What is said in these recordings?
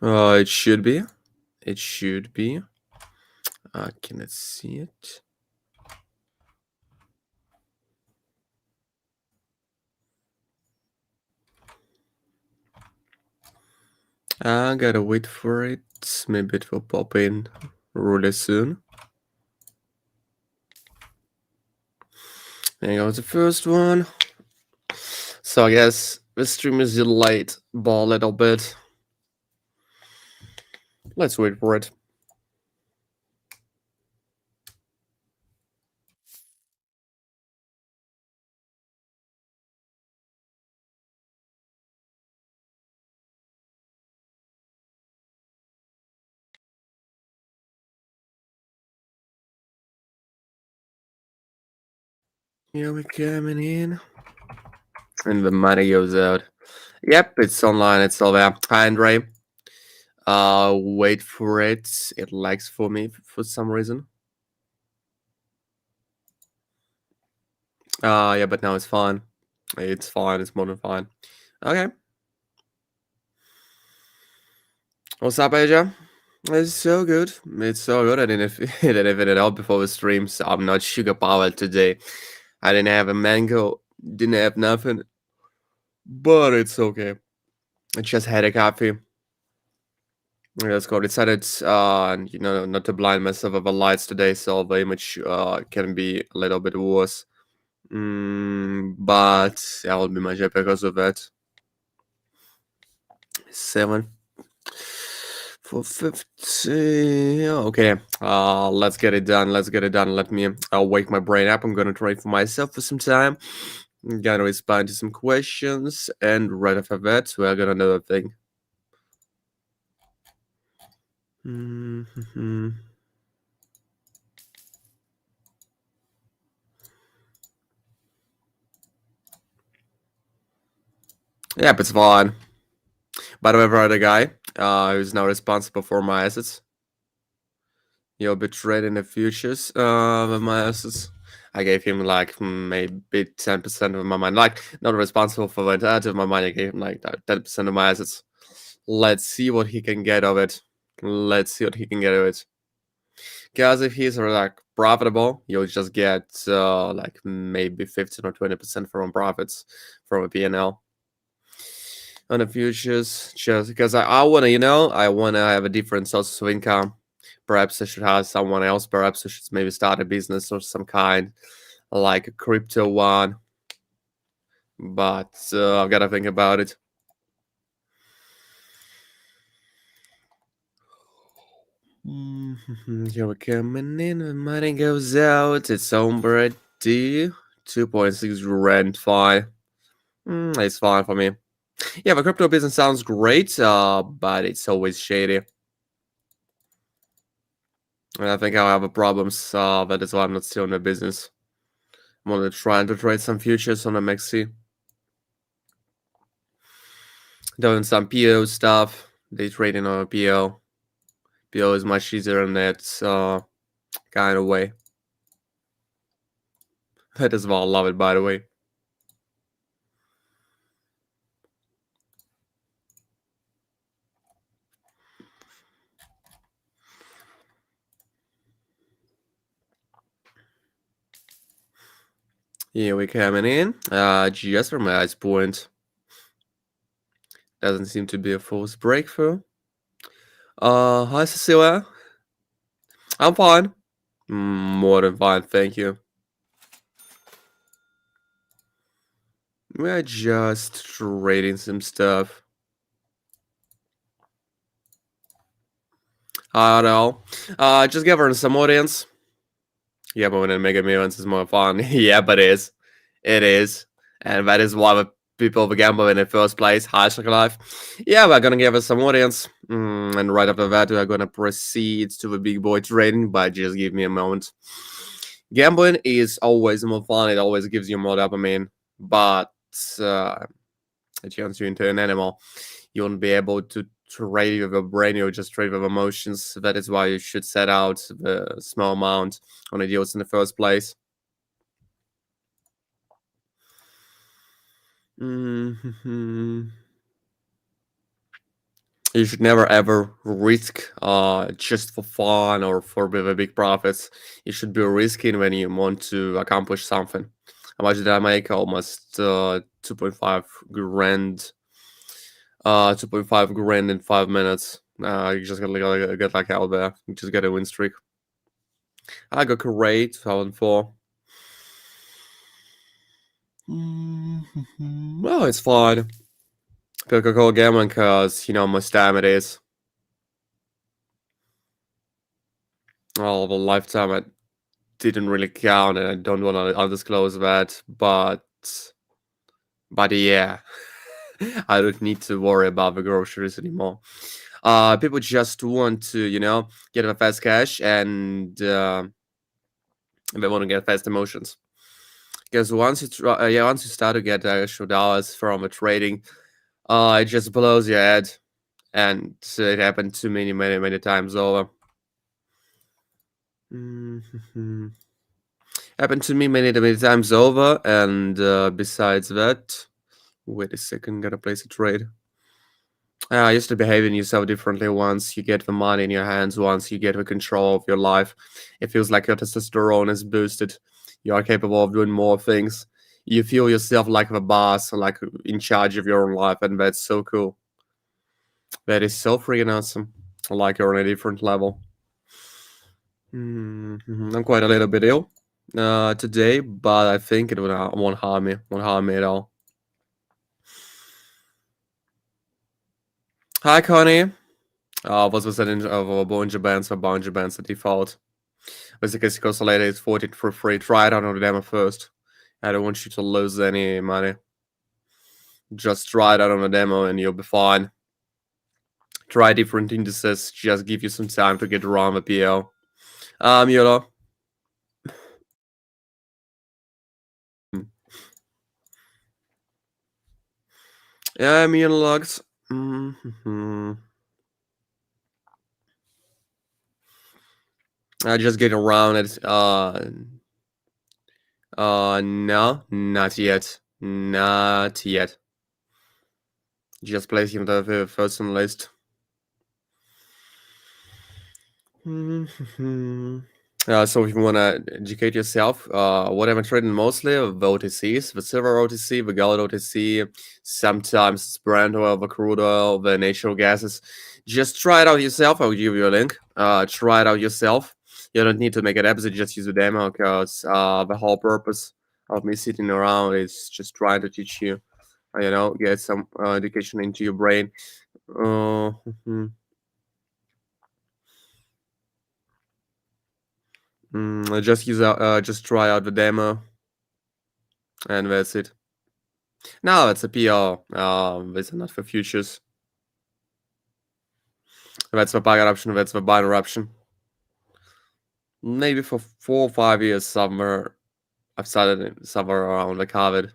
It should be. It should be. Can I see it? I gotta wait for it. Maybe it will pop in really soon. There goes the first one. So I guess the stream is delayed by a little bit. Let's wait for it. Here we coming in. And the money goes out. Yep, it's online. It's all there. Hi, Andre. Wait for it. It lags for me for some reason. Yeah, but now it's fine. It's fine. It's more than fine. Okay. What's up, Asia? It's so good. It's so good. I didn't even it out before the stream, so I'm not sugar powered today. I didn't have a mango. Didn't have nothing. But it's okay. I just had a coffee. Let's go. Decided, not to blind myself with the lights today, so the image can be a little bit worse. But I will be much happier because of that. 7 for 50. Yeah, okay. Let's get it done. Let's get it done. Let me wake my brain up. I'm gonna trade for myself for some time. I'm gonna respond to some questions, and right after that, we're gonna do a thing. Mm-hmm. Yep, it's fine. By the way, for the guy who's now responsible for my assets, he'll be trading the futures with my assets. I gave him like maybe 10% of my money. Like, not responsible for the entirety of my money. I gave him like 10% of my assets. Let's see what he can get of it. Let's see what he can get of it. Because if he's like profitable, you'll just get like maybe 15 or 20% from profits from a P&L on the futures. Just because I want to, I want to have a different source of income. Perhaps I should have someone else. Perhaps I should maybe start a business or some kind, like a crypto one. But I've got to think about it. Here we're coming in. The money goes out. It's already 2.6 rent fine. It's fine for me. Yeah, the crypto business sounds great, but it's always shady. And I think I'll have a problems. That is why I'm not still in the business. I'm only trying to trade some futures on the Mexi. Doing some PO stuff. Day trading on a PO. PO is much easier in that kind of way. That is why I love it, by the way. Here we coming in. Just from my eyes point. Doesn't seem to be a forced breakthrough. Hi Cecilia. I'm fine. More than fine, thank you. We're just trading some stuff. I don't know. Just give her some audience. Yeah, but when it Mega Millions is more fun. Yeah, but it is. It is. And that is why the people gamble in the first place. Hi, Life. Yeah, we're gonna give us some audience. And right after that, we're gonna proceed to the big boy trading, but just give me a moment. Gambling is always more fun. It always gives you more dopamine, but it turns you into an animal. You won't be able to trade with a brain, you'll just trade with emotions. That is why you should set out the small amount on the deals in the first place. You should never ever risk just for fun or for big profits. You should be risking when you want to accomplish something. How much did I make? Almost 2.5 grand. 2.5 grand in 5 minutes. You just gotta get like out there. You just get a win streak. I got great 2004. Well, it's fun. Coca-Cola gambling because you know how much time it is. All of a lifetime, I didn't really count, and I don't want to undisclose that. But yeah, I don't need to worry about the groceries anymore. People just want to, get a fast cash, and they want to get fast emotions. Because once you start to get actual dollars from a trading, it just blows your head, and it happened to many, many, many times over. Happened to me many, many times over, and besides that, wait a second, gotta place a trade. I used to behave in yourself differently once you get the money in your hands, once you get the control of your life. It feels like your testosterone is boosted. You are capable of doing more things. You feel yourself like the boss, like in charge of your own life, and that's so cool. That is so freaking awesome. Like you're on a different level. I'm quite a little bit ill today, but I think it won't harm me. Won't harm me at all. Hi, Connie. Was percentage of our Bonja bands at default? Basically, because later it's 40 for free. Try it out on the demo first. I don't want you to lose any money. Just try it out on the demo and you'll be fine. Try different indices. Just give you some time to get around the PL. YOLO. Yeah, I'm logs. I just get around it. No, not yet. Not yet. Just placing the first on the list. So if you want to educate yourself, what I'm trading mostly the OTCs, the silver OTC, the gold OTC, sometimes it's brand oil, the crude oil, the natural gases. Just try it out yourself. I'll give you a link. Try it out yourself. You don't need to make it episode, just use the demo because the whole purpose of me sitting around is just trying to teach you, get some education into your brain. Just try out the demo, and that's it. No, it's a PR. It's not for futures. That's the buy option. That's the buy option. Maybe for 4 or 5 years somewhere. I've started somewhere around the COVID.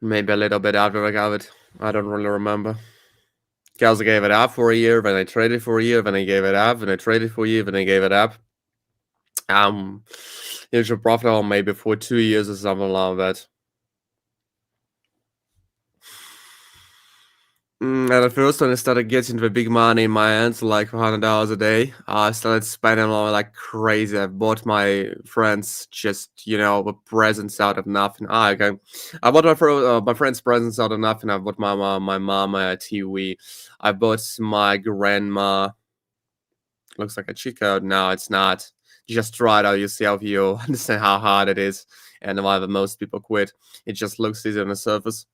Maybe a little bit after the COVID. I don't really remember. Because I gave it up for a year, then I traded for a year, then I gave it up, then I traded for a year, then I gave it up. Usual profit on maybe for 2 years or something like that. At first, when I started getting the big money in my hands, like $100 a day, I started spending on like crazy. I bought my friends just, the presents out of nothing. Okay. I bought my friends presents out of nothing. I bought my mama a TV. I bought my grandma. Looks like a cheat code. No, it's not. Just try it out yourself. You'll understand how hard it is and why most people quit. It just looks easy on the surface.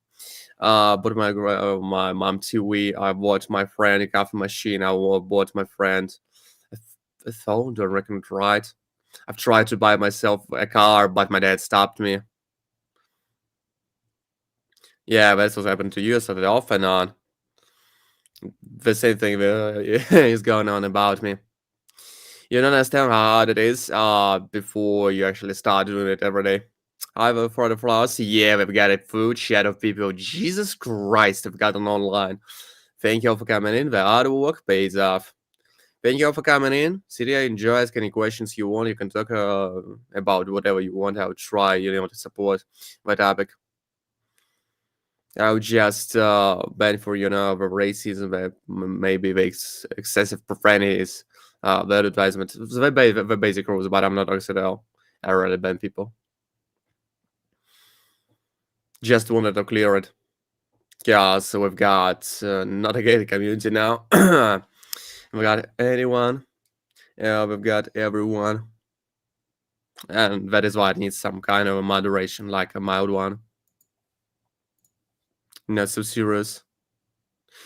But my mom TV. I bought my friend a coffee machine. I bought my friend a phone. Don't reckon it's right. I've tried to buy myself a car, but my dad stopped me. Yeah, that's what happened to you. So the off and on. The same thing is going on about me. You don't understand how hard it is before you actually start doing it every day. However, for the flaws, yeah, we've got a food chat of people. Jesus Christ, we've got an online. Thank you all for coming in. The hard work pays off. Thank you all for coming in. City, enjoy. Ask any questions you want. You can talk about whatever you want. I will try, to support my topic. I would just ban for the racism, maybe excessive profanities, the advertisement, the basic rules, but I'm not OCDL. I really ban people. Just wanted to clear it. Yeah, so we've got not a gated community now. We've got anyone. Yeah, we've got everyone. And that is why it needs some kind of a moderation, like a mild one. Not so serious.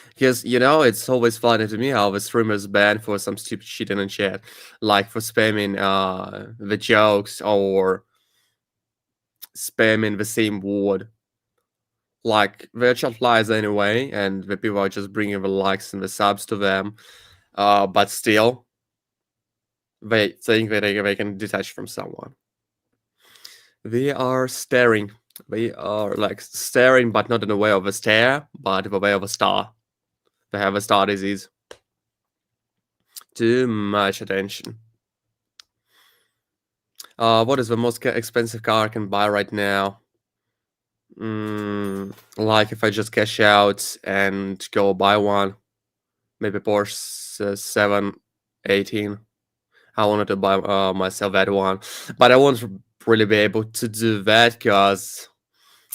Because, it's always funny to me how the streamers ban for some stupid shit in the chat. Like for spamming the jokes or spamming the same word. Like, their chat lies anyway, and the people are just bringing the likes and the subs to them. But still, they think that they can detach from someone. They are staring. They are like staring, but not in the way of a stare, but in the way of a star. They have a star disease. Too much attention. What is the most expensive car I can buy right now? Like if I just cash out and go buy one, maybe Porsche 718. I wanted to buy myself that one, but I won't really be able to do that because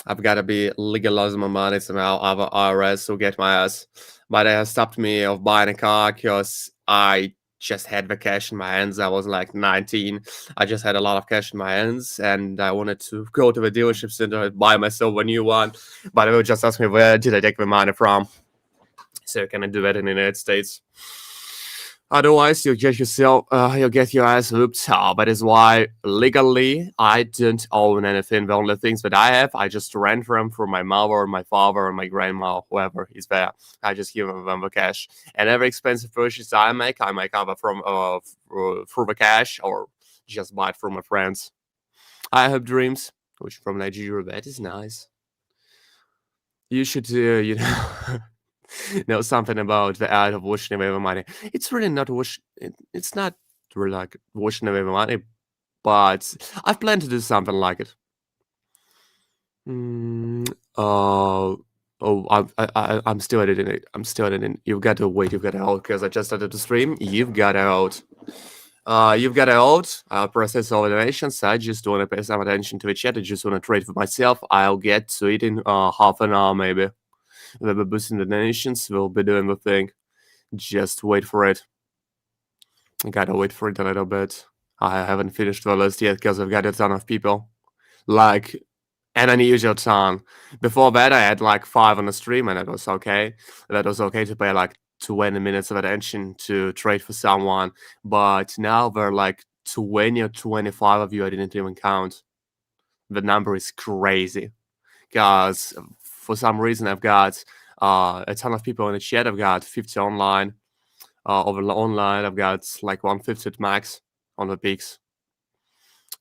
I've got to be legalizing my money somehow. Other IRS will get my ass. But it has stopped me of buying a car because I just had the cash in my hands. I was like 19. I just had a lot of cash in my hands, and I wanted to go to the dealership center and buy myself a new one. But they would just ask me, where did I take the money from? So can I do that in the United States? Otherwise, you'll get your ass whooped. That is why legally I don't own anything. The only things that I have, I just rent from my mother, my father, and my grandma, whoever is there. I just give them the cash. And every expensive purchase I make either from through the cash or just buy it from my friends. I have dreams, which from Nigeria, that is nice. You should, know something about the art of washing away the money. It's really not it's not really like washing away the money, but I've planned to do something like it. Mm, uh, oh, I'm still editing it. I'm still editing. You've got to wait. You've got to hold because I just started to stream. You've got to hold. You've got to hold. I'll process all the donations. I just want to pay some attention to the chat. I just want to trade for myself. I'll get to it in half an hour maybe. We'll be boosting the donations. We'll be doing the thing. Just wait for it. I gotta wait for it a little bit. I haven't finished the list yet because I've got a ton of people. Like, an unusual ton. Before that, I had like 5 on the stream and that was okay. That was okay to pay like 20 minutes of attention to trade for someone. But now there are like 20 or 25 of you I didn't even count. The number is crazy. Because for some reason, I've got a ton of people in the chat. I've got 50 online. Over online, I've got like 150 at max on the peaks.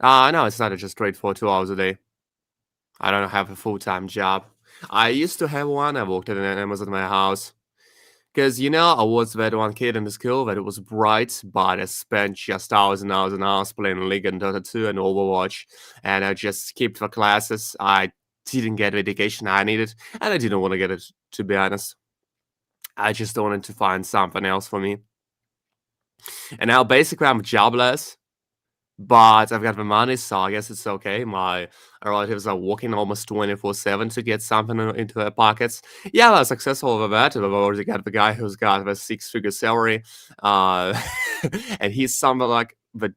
No, it's not just trade for 2 hours a day. I don't have a full-time job. I used to have one. I worked at an Amazon at my house. Because, I was that one kid in the school that was bright, but I spent just hours and hours and hours playing League and Dota 2 and Overwatch. And I just skipped the classes. I didn't get the education I needed. And I didn't want to get it, to be honest. I just wanted to find something else for me. And now basically I'm jobless, but I've got the money, so I guess it's okay. My relatives are working almost 24/7 to get something into their pockets. Yeah, they're successful with that. We've already got the guy who's got the 6-figure salary, and he's something like the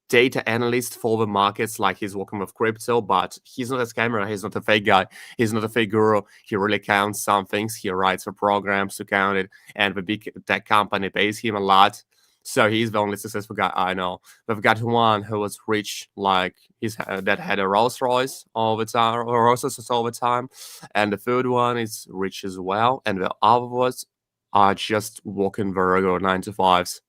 data analyst for the markets, like he's working with crypto, but he's not a scammer. He's not a fake guy. He's not a fake guru. He really counts some things. He writes for programs to count it, and the big tech company pays him a lot. So he's the only successful guy I know. We've got one who was rich, like that had a Rolls Royce all the time, or Rolls all the time, and the third one is rich as well, and the others are just working the regular 9 to 5s.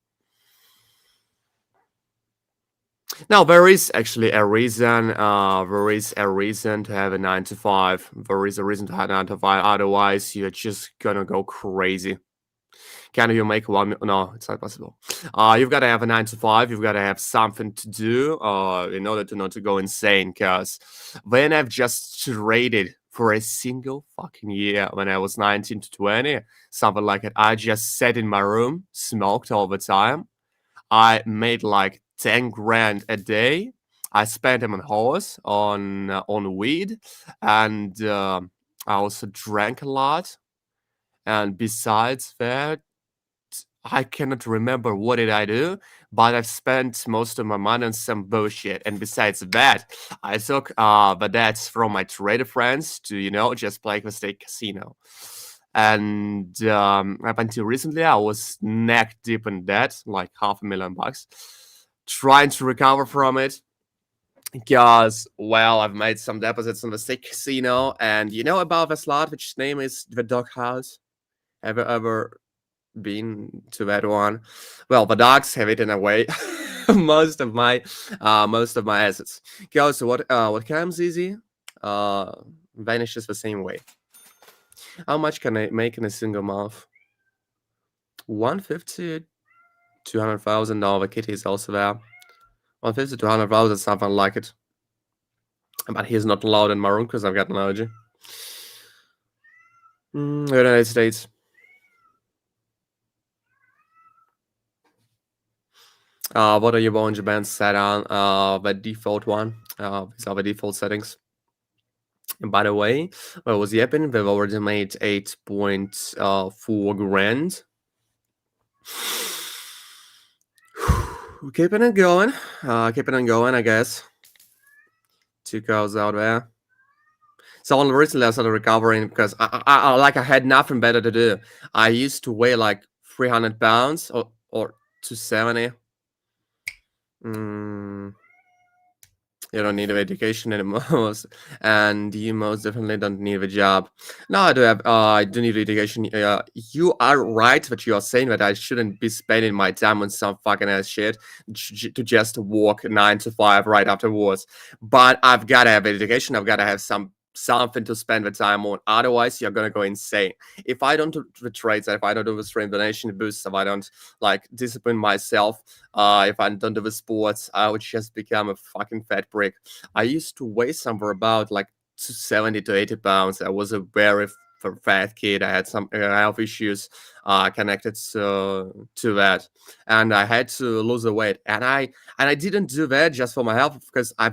Now there is actually a reason. There is a reason to have a 9 to 5. There is a reason to have 9 to 5. Otherwise, you're just gonna go crazy. Can you make one? No, it's not possible. You've got to have a 9 to 5. You've got to have something to do in order to not to go insane. Because then I've just traded for a single fucking year when I was 19 to 20, something like it. I just sat in my room, smoked all the time. I made like 10 grand a day. I spent them on horse, on weed, and I also drank a lot. And besides that, I cannot remember what did I do, but I've spent most of my money on some bullshit. And besides that, I took the debts from my trader friends to, just play the state casino. And up until recently, I was neck deep in debt, like $500,000, trying to recover from it. Because, well, I've made some deposits in the state casino, and you know about the slot, which name is the Doghouse. Ever been to that one? Well, the dogs have eaten away most of my assets. Okay, so what comes easy vanishes the same way. How much can I make in a single month? 150, $200,000. Kitty is also there. 150, 200,000, something like it. But he's not allowed in my room because I've got an allergy. United States. What are your Bollinger Bands set on? The default one. These are the default settings. And by the way, what was happening? We've already made 8.4 grand. Keeping it going. I guess. 2 cars out there. So only recently I started recovering because I had nothing better to do. I used to weigh like 300 pounds or 270. You don't need an education anymore, and you most definitely don't need a job. No, I do need education. You are right that you are saying that I shouldn't be spending my time on some fucking ass shit to just walk 9 to 5 right afterwards. But I've got to have education. I've got to have something to spend the time on. Otherwise, you're gonna go insane. If I don't do the trades, if I don't do the strength donation boosts, if I don't like discipline myself, if I don't do the sports, I would just become a fucking fat brick. I used to weigh somewhere about like 70 to 80 pounds. I was a very fat kid. I had some health issues connected to that, and I had to lose the weight. And I didn't do that just for my health because I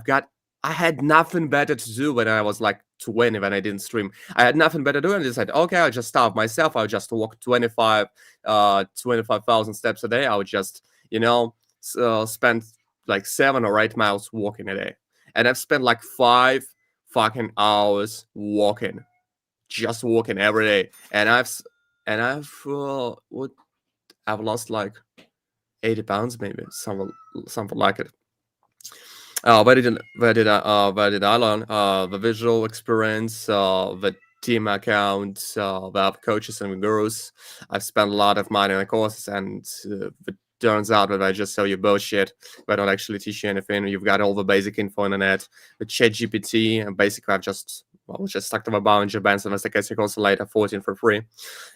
had nothing better to do when I was like 20 when I didn't stream. I had nothing better to do and decided, okay, I'll just starve myself. I'll just walk 25,000 steps a day. I would just, spend like 7 or 8 miles walking a day. And I've spent like 5 fucking hours walking, just walking every day. And I've lost like 80 pounds, maybe something like it. Where did I learn? The visual experience, the team account, the coaches and gurus. I've spent a lot of money on the courses, and it turns out that I just sell you bullshit. But I don't actually teach you anything. You've got all the basic info on the net. With ChatGPT, and basically I've just stuck to the Bollinger Bands and the Stochastic Oscillator 14 for free.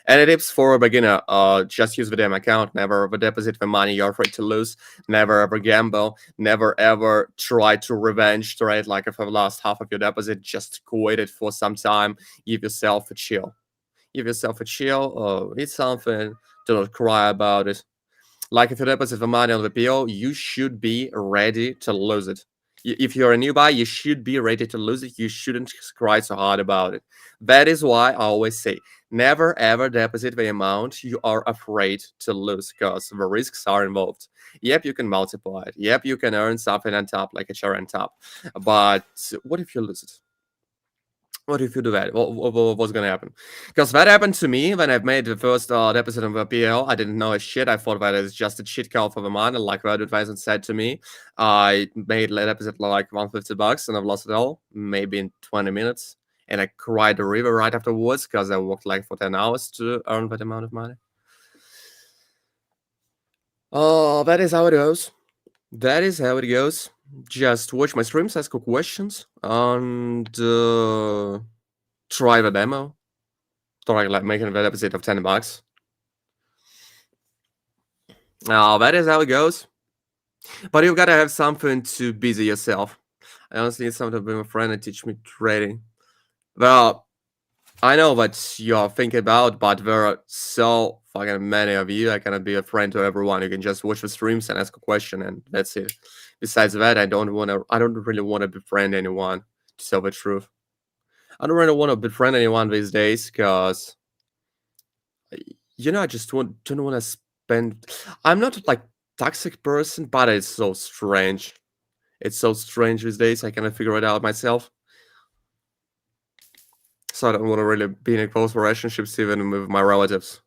And the tips for a beginner: just use the damn account. Never ever deposit the money you're afraid to lose. Never ever gamble. Never ever try to revenge trade. Like if I've lost half of your deposit, just quit it for some time. Give yourself a chill. Eat something. Do not cry about it. Like if you deposit the money on the PO, you should be ready to lose it. If you're a new buy, you should be ready to lose it. You shouldn't cry so hard about it. That is why I always say, never ever deposit the amount you are afraid to lose, because the risks are involved. Yep, you can multiply it. Yep, you can earn something on top, like a share on top. But what if you lose it? What if you do that? What's gonna happen? Because that happened to me when I've made the first deposit on the PL. I didn't know a shit. I thought that it's just a cheat code for the money, like the advisor said to me. I made a deposit like $150 and I've lost it all, maybe in 20 minutes. And I cried a river right afterwards because I worked like for 10 hours to earn that amount of money. Oh, that is how it goes. Just watch my streams, ask questions, and try the demo. Try like making a deposit of $10. That is how it goes. But you've got to have something to busy yourself. I honestly need someone to be my friend and teach me trading. Well, I know what you're thinking about, but there are so fucking many of you. I cannot be a friend to everyone. You can just watch the streams and ask a question, and that's it. Besides that, I don't wanna. I don't really want to befriend anyone. To tell the truth, I don't really want to befriend anyone these days, cause I just don't want to spend. I'm not like toxic person, but it's so strange. It's so strange these days. I cannot figure it out myself. So I don't want to really be in a close relationships even with my relatives.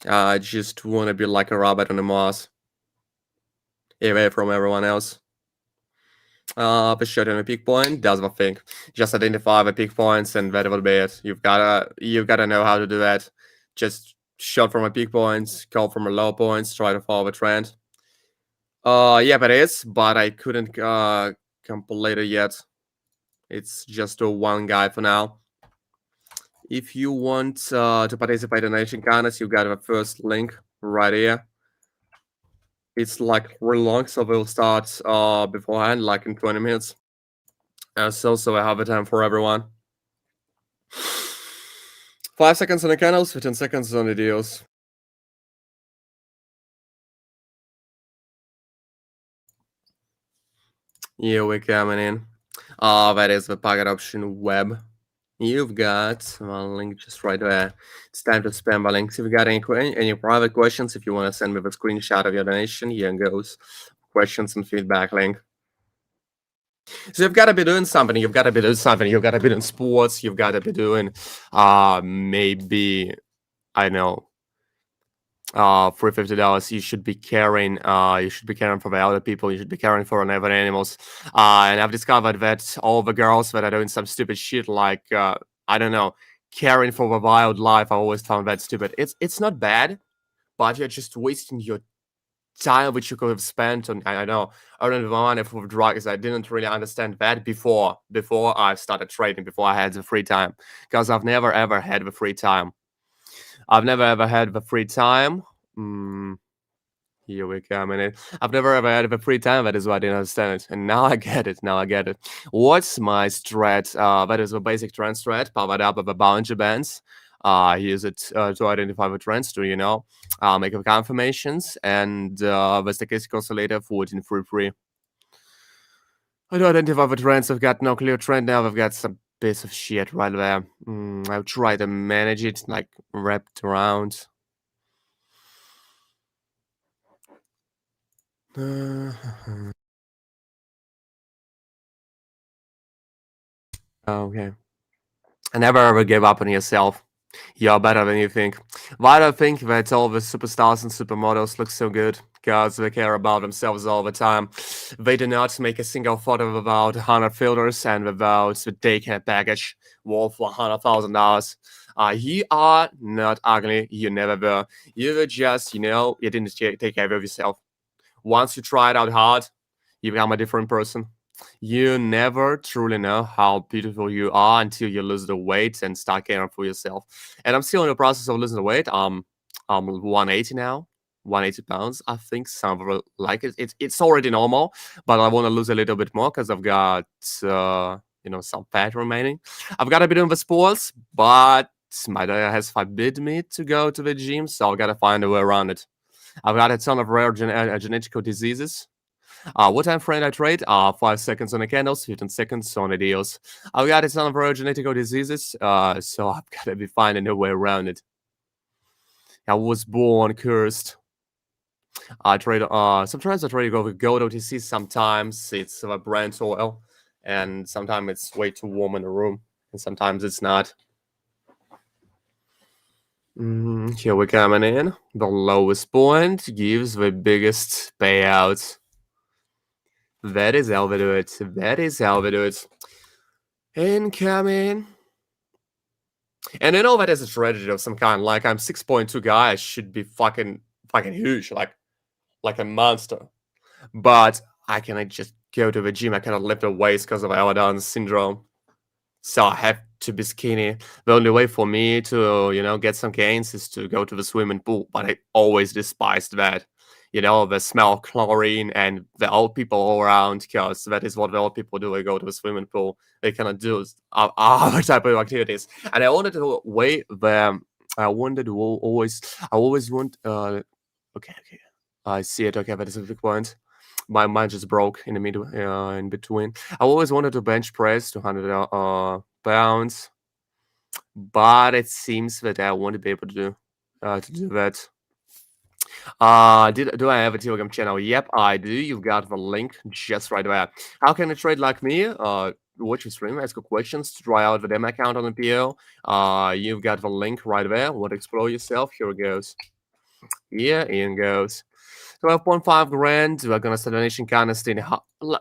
I just want to be like a rabbit on the moss, away from everyone else. Be shot on a peak point. That's the thing. Just identify the peak points, and that will be it. You've gotta know how to do that. Just shot from a peak points, go from a low points, try to follow the trend. Yeah, but it is, but I couldn't complete it yet. It's just a one guy for now. If you want to participate in Nation Kindness, you got the first link right here. It's like real long, so we'll start beforehand, like in 20 minutes. So I have a time for everyone. 5 seconds on the candles, 15 seconds on the deals. Here we're coming in. That is the packet option web. You've got one link just right there. It's time to spam my links. If you got any private questions, if you want to send me the screenshot of your donation, here goes. Questions and feedback link. So you've got to be doing something. You've got to be doing something. You've got to be doing sports. You've got to be doing maybe, I know, for $50 you should be caring for the other people. You should be caring for other animals. And I've discovered that all the girls that are doing some stupid shit like I don't know, caring for the wildlife, I always found that stupid. It's not bad, but you're just wasting your time which you could have spent on, I don't know, earning the money for drugs. I didn't really understand that before I started trading, before I had the free time, because I've never ever had the free time. I've never ever had the free time. Here we come in it. I've never ever had the free time. That is why I didn't understand it. And now I get it. Now I get it. What's my strat? That is a basic trend strat powered up with a boundary bands. Use it to identify the trends, to make the confirmations, and the stochastic oscillator for it in free. I do identify the trends. I've got no clear trend now. I've got some piece of shit right there. I'll try to manage it, like wrapped around. Okay. I never ever give up on yourself. You're better than you think. Why do I think that all the superstars and supermodels look so good? Because they care about themselves all the time. They do not make a single photo without 100 filters and without the daycare package worth $100,000. You are not ugly. You never were. You were just, you didn't take care of yourself. Once you try it out hard, you become a different person. You never truly know how beautiful you are until you lose the weight and start caring for yourself. And I'm still in the process of losing the weight. I'm 180 now, 180 pounds. I think some of like it. It's already normal, but I want to lose a little bit more because I've got some fat remaining. I've got a bit of the sports, but my diet has forbid me to go to the gym, so I've got to find a way around it. I've got a ton of rare genetical diseases. What time frame I trade? 5 seconds on the candles, 15 seconds on the deals. I've got a ton of rare genetical diseases, so I've got to be finding a way around it. I was born cursed. I trade, sometimes I trade with gold OTC, sometimes it's a brand oil, and sometimes it's way too warm in the room, and sometimes it's not. Here we're coming in. The lowest point gives the biggest payout. That is how we do it. That is how we do it. Incoming. And I know that is a tragedy of some kind. Like, I'm 6.2 guy. I should be fucking huge, like a monster. But I cannot just go to the gym. I cannot lift the weights because of Down syndrome. So I have to be skinny. The only way for me to, get some gains is to go to the swimming pool. But I always despised that. the smell chlorine and the old people all around, because that is what the old people do. They go to the swimming pool. They cannot do other type of activities. And I wanted to wait them. I wanted to always. I always want. Okay. I see it. Okay, that is a big point. My mind just broke in the middle, in between. I always wanted to bench press 200 pounds, but it seems that I won't be able to do that. Do I have a Telegram channel? Yep, I do. You've got the link just right there. How can a trade like me? Watch your stream, ask your questions, try out the demo account on the PO. You've got the link right there. Want to explore yourself? Here it goes. Yeah, in goes. 12.5 grand. We're gonna start donation contest in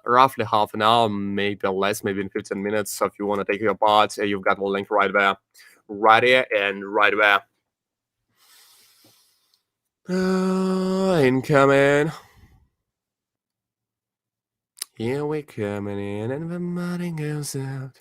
roughly half an hour, maybe less, maybe in 15 minutes. So if you want to take your part, you've got the link right there, right here, and right there. Incoming. Here we coming in, and the money goes out.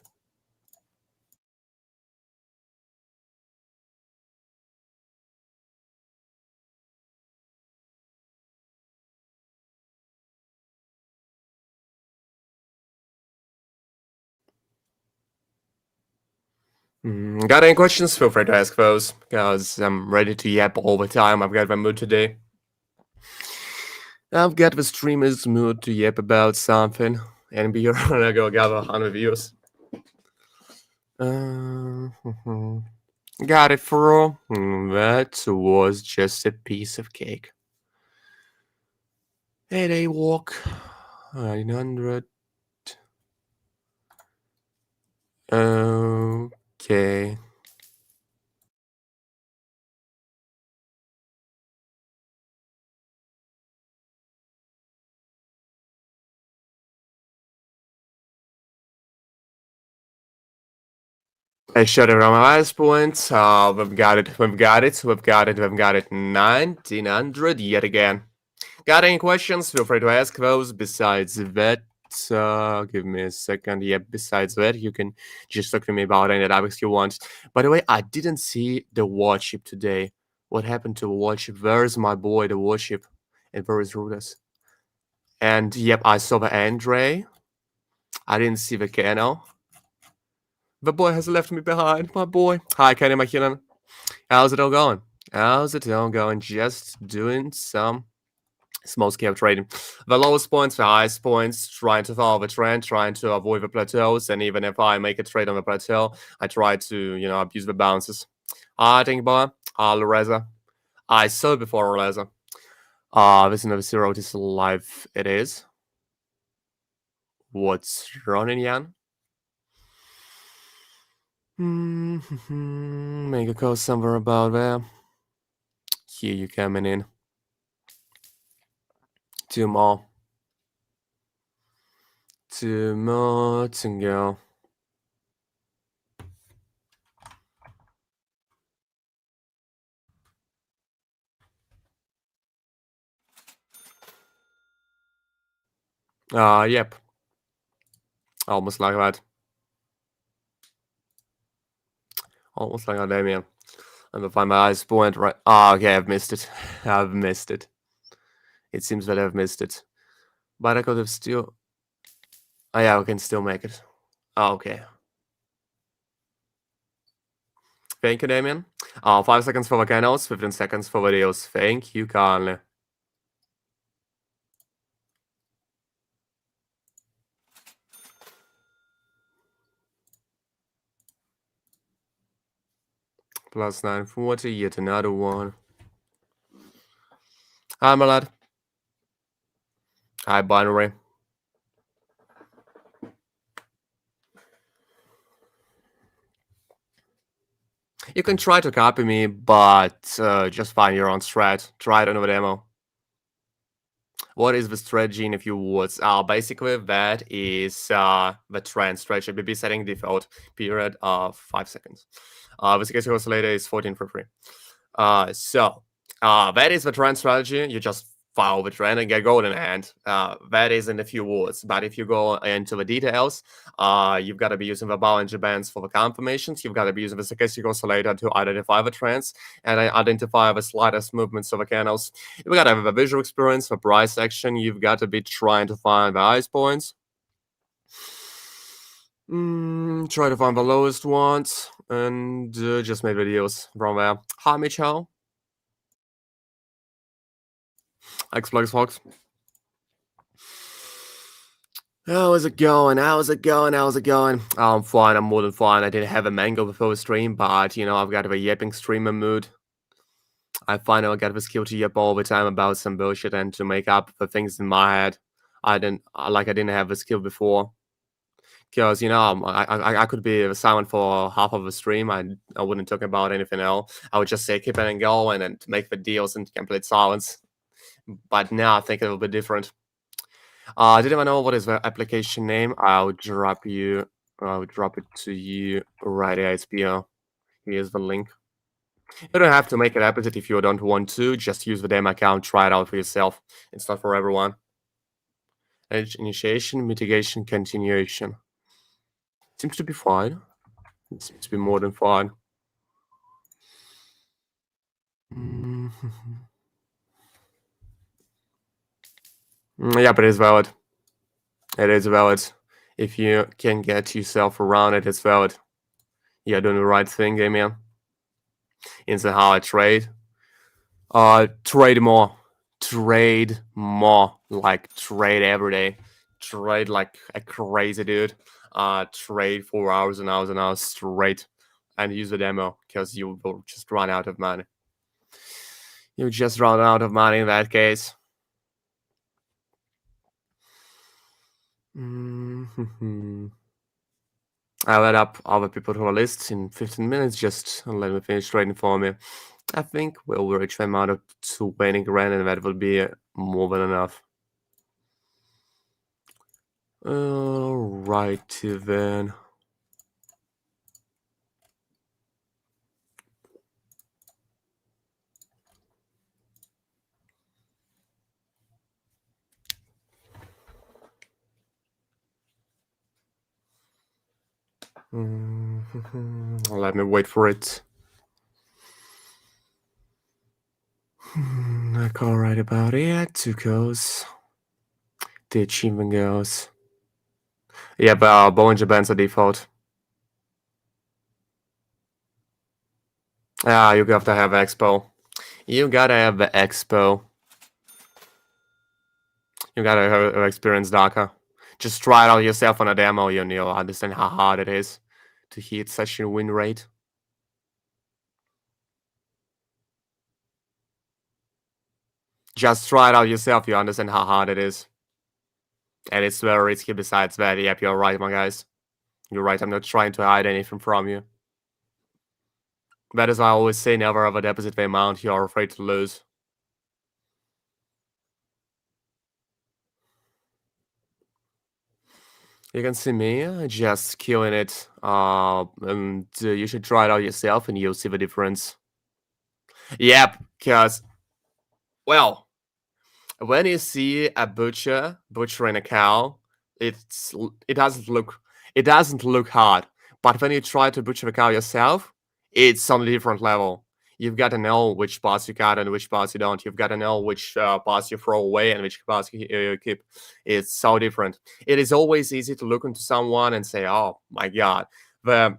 Got any questions? Feel free to ask those, because I'm ready to yap all the time. I've got the mood today. I've got the streamer's mood to yap about something and be around and go gather 100 views. Got it, bro. That was just a piece of cake. 8-day walk. 900. Okay. I shut it on my last point. We've got it. 1900 yet again. Got any questions? Feel free to ask those. Besides that, give me a second. Yeah, besides that, you can just talk to me about any topics you want. By the way, I didn't see the warship today. What happened to the warship? Where's my boy, the warship? And where is Rudis? And yep, I saw the Andre. I didn't see the Kano. The boy has left me behind. My boy. Hi, Kenny McKinnon. How's it all going? Just doing some small scale trading. The lowest points, the highest points, trying to follow the trend, trying to avoid the plateaus. And even if I make a trade on the plateau, I try to, abuse the bounces. I think, boy, Loreza. I saw it before Loreza. This is zero. This is live. It is. What's running, Jan? Make a call somewhere about there. Here you coming in. 2 more. 2 more to go. Yep. Almost like that. Almost like that, Damien. I'm gonna find my eyes point right. Okay, I've missed it. I've missed it. It seems that I've missed it. But I could have still. Oh, yeah, we can still make it. Okay. Thank you, Damien. 5 seconds for volcanoes, 15 seconds for videos. Thank you, Carly. Plus 940, yet another one. Hi, my lad. Hi, Binary. You can try to copy me, but just find your own strat. Try it on the demo. What is the strategy in a few words? Basically, that is the trend strategy. BB setting default period of 5 seconds. The security oscillator is 14 for free. So that is the trend strategy. You just file with trend and get gold in hand. That is in a few words. But if you go into the details, you've got to be using the Bollinger Bands for the confirmations. You've got to be using the stochastic oscillator to identify the trends and identify the slightest movements of the candles. You've got to have a visual experience for price action. You've got to be trying to find the highest points. Try to find the lowest ones and just make videos from there. Hi, Mitchell. Xplugs Fox. How's it going? How's it going? How's it going? I'm fine. I'm more than fine. I didn't have a mango before the stream, but I've got a yapping streamer mood. I finally got the skill to yap all the time about some bullshit and to make up the things in my head. I didn't have the skill before. Because I could be silent for half of the stream. I wouldn't talk about anything else. I would just say keep it and go and make the deals in complete silence. But now I think it will be different. Did anyone know what is the application name? I'll drop it to you right at SPO. Here's the link. You don't have to make it opposite if you don't want to. Just use the demo account, try it out for yourself. It's not for everyone. Initiation, mitigation, continuation. Seems to be fine. It seems to be more than fine. Yeah, but it's valid. It is valid. If you can get yourself around it, it's valid. You're doing the right thing, Damien. Instant how I trade. Trade more. Trade more. Like, trade every day. Trade like a crazy dude. Trade for hours and hours and hours straight. And use the demo, because you will just run out of money. You just run out of money in that case. I'll add up other people to a list in 15 minutes. Just let me finish trading for me. I think we'll reach the amount of 20 grand, and that will be more than enough. Alrighty then. Let me wait for it. Like, alright about it. 2 goes. The achievement goes. Yeah, but Bollinger Bands are default. You have to have Expo. You gotta have the Expo. You gotta have experience DACA. Just try it out yourself on a demo, and you'll understand how hard it is to hit such a win rate. Just try it out yourself, you understand how hard it is. And it's very risky besides that. Yep, you're right, my guys. You're right, I'm not trying to hide anything from you. That is why I always say never ever deposit the amount you are afraid to lose. You can see me just killing it. And you should try it out yourself and you'll see the difference. Yep, because, well, when you see a butcher butchering a cow, it doesn't look hard. But when you try to butcher the cow yourself, it's on a different level. You've got to know which parts you cut and which parts you don't. You've got to know which parts you throw away and which parts you keep. It's so different. It is always easy to look into someone and say, "Oh my God, the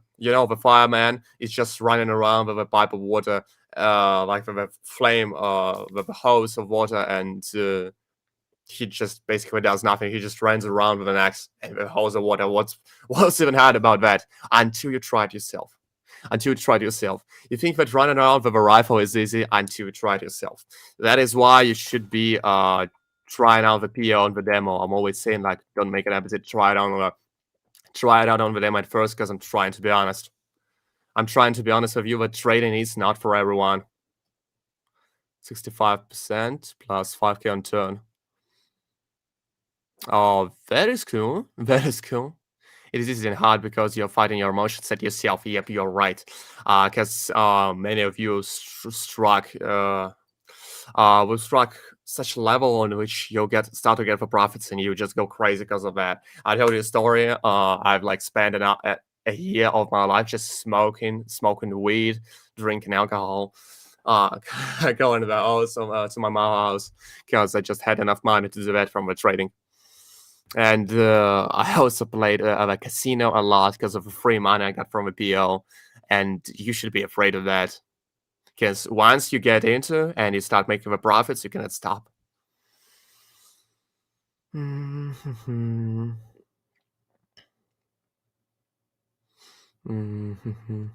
fireman is just running around with a pipe of water, like with a flame, with a hose of water, and he just basically does nothing. He just runs around with an axe and a hose of water. What's even hard about that? Until you try it yourself. You think that running around with a rifle is easy until you try it yourself. That is why you should be trying out the PO on the demo. I'm always saying, like, don't make an opposite. Try it out on the demo at first, because I'm trying to be honest. I'm trying to be honest with you, but trading is not for everyone. 65% plus 5k on turn. Oh, that is cool. That is cool. It is easy and hard because you're fighting your emotions at yourself. Yep, you're right. Because many of you struck will struck such a level on which you'll start to get for profits and you just go crazy because of that. I told you a story. I've like spent a year of my life just smoking weed, drinking alcohol, uh, going to the house to my mom's house because I just had enough money to do that from the trading. And I also played the casino a lot because of the free money I got from the PO. And you should be afraid of that because once you get into and you start making the profits, you cannot stop. Mhm. Mhm.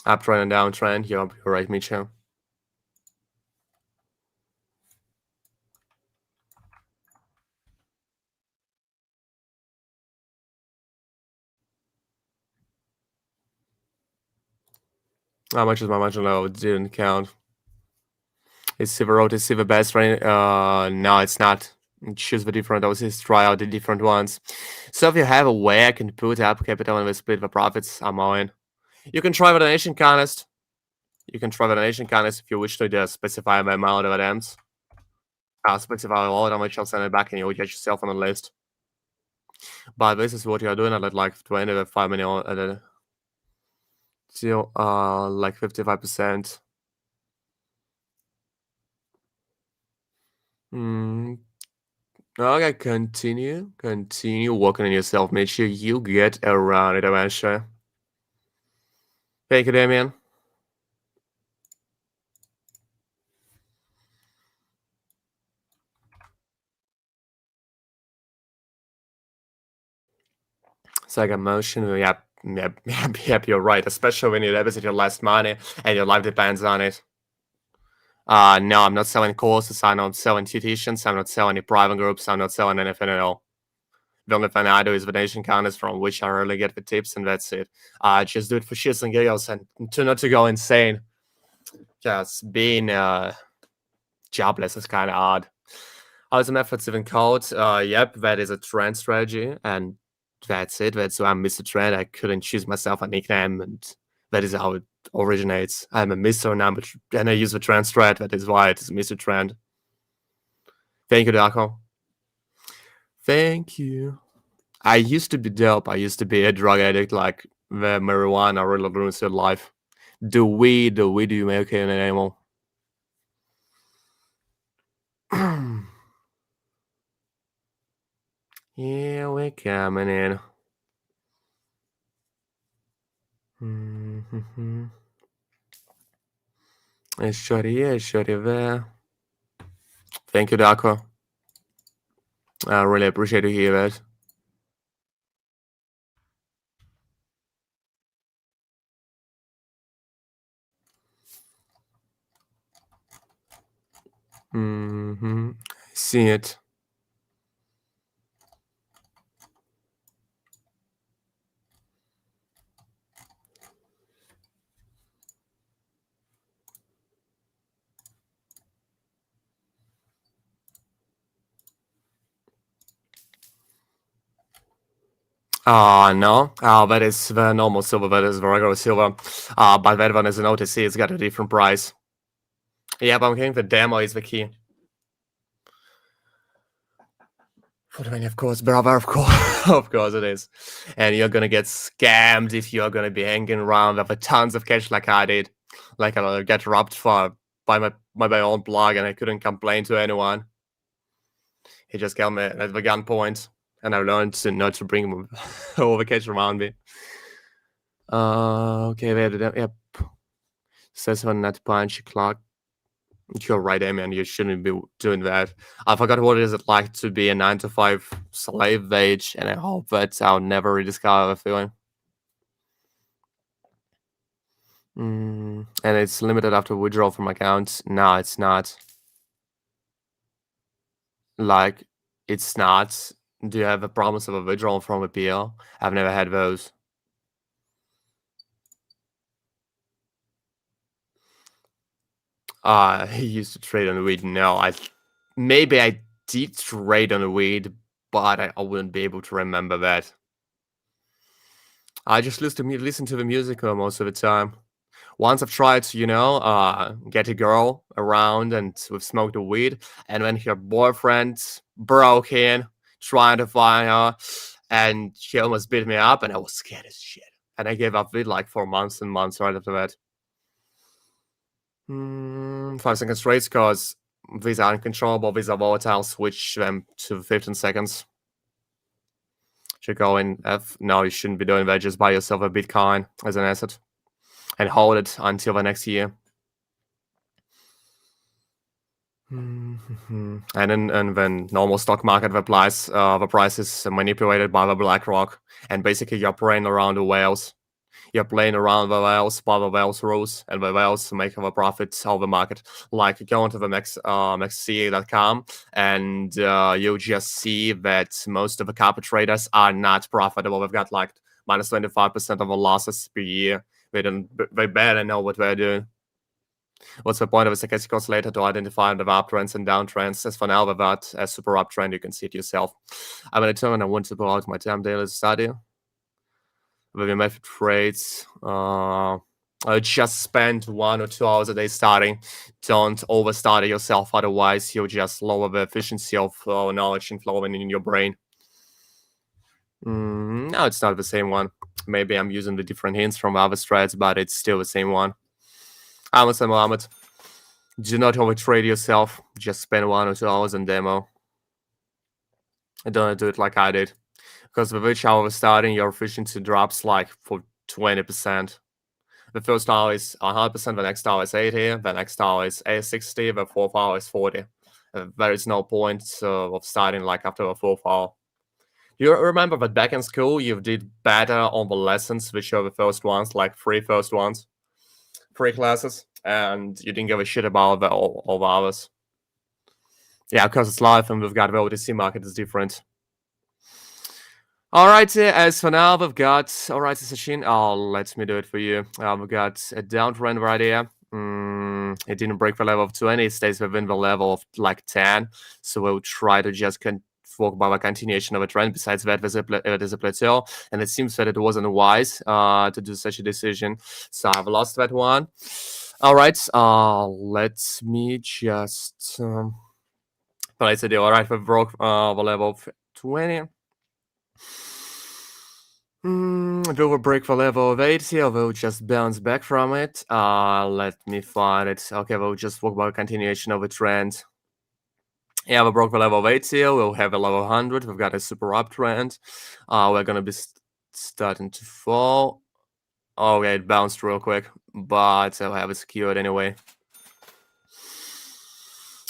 Uptrend and downtrend. You're right, Micho. How much is my margin low? It didn't count. Is the road is the best right? No, it's not. Choose the different doses, try out the different ones. So if you have a way I can put up capital and we split the profits, I'm all in. You can try the donation contest. You can try the donation contest if you wish to just specify the amount of items. Specify a wallet on which I'll send it back and you'll get yourself on the list. But this is what you're doing at like 20 5 million at a still like 55%. Mm. Okay, continue working on yourself. Make sure you get around it eventually. Thank you, Damien. Second motion, yep, you're right. Especially when you deposit your last money and your life depends on it. No, I'm not selling courses. I'm not selling tuitions. I'm not selling any private groups. I'm not selling anything at all. The only thing I do is donation counters from which I really get the tips, and that's it. I just do it for shits and giggles and to not to go insane. Just being jobless is kind of odd. Other methods even called, yep, that is a trend strategy, and that's it. That's why I'm Mr. Trend. I couldn't choose myself a nickname, and that is how it originates. I'm a Mr. now, but then I use the trend strat. That is why it is Mr. Trend. Thank you, Darko. Thank you. I used to be dope. I used to be a drug addict, like the marijuana really ruins your life. The weed you make an animal. Yeah, we're coming in. Mm-hmm. It's shorty here, shorty there. Thank you, Darko. I really appreciate to hear that. Mm-hmm. See it. No. That is the normal silver, that is the regular silver. But that one is an OTC, it's got a different price. Yeah, but I'm getting the demo is the key. For the many, of course, brother, of course, of course it is. And you're gonna get scammed if you're gonna be hanging around with tons of cash like I did. Like I get robbed by my own blog, and I couldn't complain to anyone. He just got me at the gunpoint, and I learned to not to bring all the cash around me. Okay, wait, yep. Says one not punch clock. You're right, Amy, you shouldn't be doing that. I forgot what it is like to be a 9 to 5 slave wage, and I hope that I'll never rediscover the feeling. And it's limited after withdrawal from accounts. No, it's not. Like, it's not. Do you have a promise of a withdrawal from a PL? I've never had those. He used to trade on the weed. No, maybe I did trade on the weed, but I wouldn't be able to remember that. I just listen to the music most of the time. Once I've tried to, get a girl around and we've smoked the weed, and when her boyfriend broke in trying to find her, and she almost beat me up, and I was scared as shit. And I gave up weed like for months and months right after that. 5 seconds straight, because these are uncontrollable, these are volatile. Switch them to 15 seconds. Should go in F. No, you shouldn't be doing that. Just buy yourself a Bitcoin as an asset and hold it until the next year. And then normal stock market, the price is manipulated by the BlackRock, and basically you're playing around the whales. You're playing around the whales by the whales rules, and the whales make the profits of the market. Like go into the maxca.com, and you just see that most of the copper traders are not profitable. They've got like minus 25% of the losses per year. They barely know what they're doing. What's the point of a statistical oscillator? To identify the uptrends and downtrends? As for now, with that as super uptrend, you can see it yourself. I'm going to turn I want to pull out my time daily study. With your method trades, just spend 1 or 2 hours a day studying. Don't overstudy yourself, otherwise you'll just lower the efficiency of knowledge and flowing in your brain. No, it's not the same one. Maybe I'm using the different hints from other strats, but it's still the same one. Mohammed, do not overtrade yourself. Just spend 1 or 2 hours in demo. And don't do it like I did. Because with each hour of starting, your efficiency drops like for 20%. The first hour is 100%, the next hour is 80, the next hour is 60, the fourth hour is 40. There is no point of starting like after the fourth hour. You remember that back in school, you did better on the lessons, which are the first ones, like 3 classes, and you didn't give a shit about all the others. Yeah, because it's live and we've got the OTC market is different. Alright, as for now, we've got... Alright, Sachin, let me do it for you. We've got a downtrend right here. It didn't break the level of 20, it stays within the level of like 10. So we'll try to just walk by the continuation of a trend. Besides that, there's a plateau, and it seems that it wasn't wise to do such a decision. So I've lost that one. Alright, let me just place a deal. Alright, we broke the level of 20. We will break the level of 80, or we'll just bounce back from it. Let me find it. Okay, we'll just walk by a continuation of a trend. Yeah, we broke the level of 80, we'll have a level 100, we've got a super uptrend. We're gonna be starting to fall. Oh, yeah, it bounced real quick, but I'll have it secured anyway.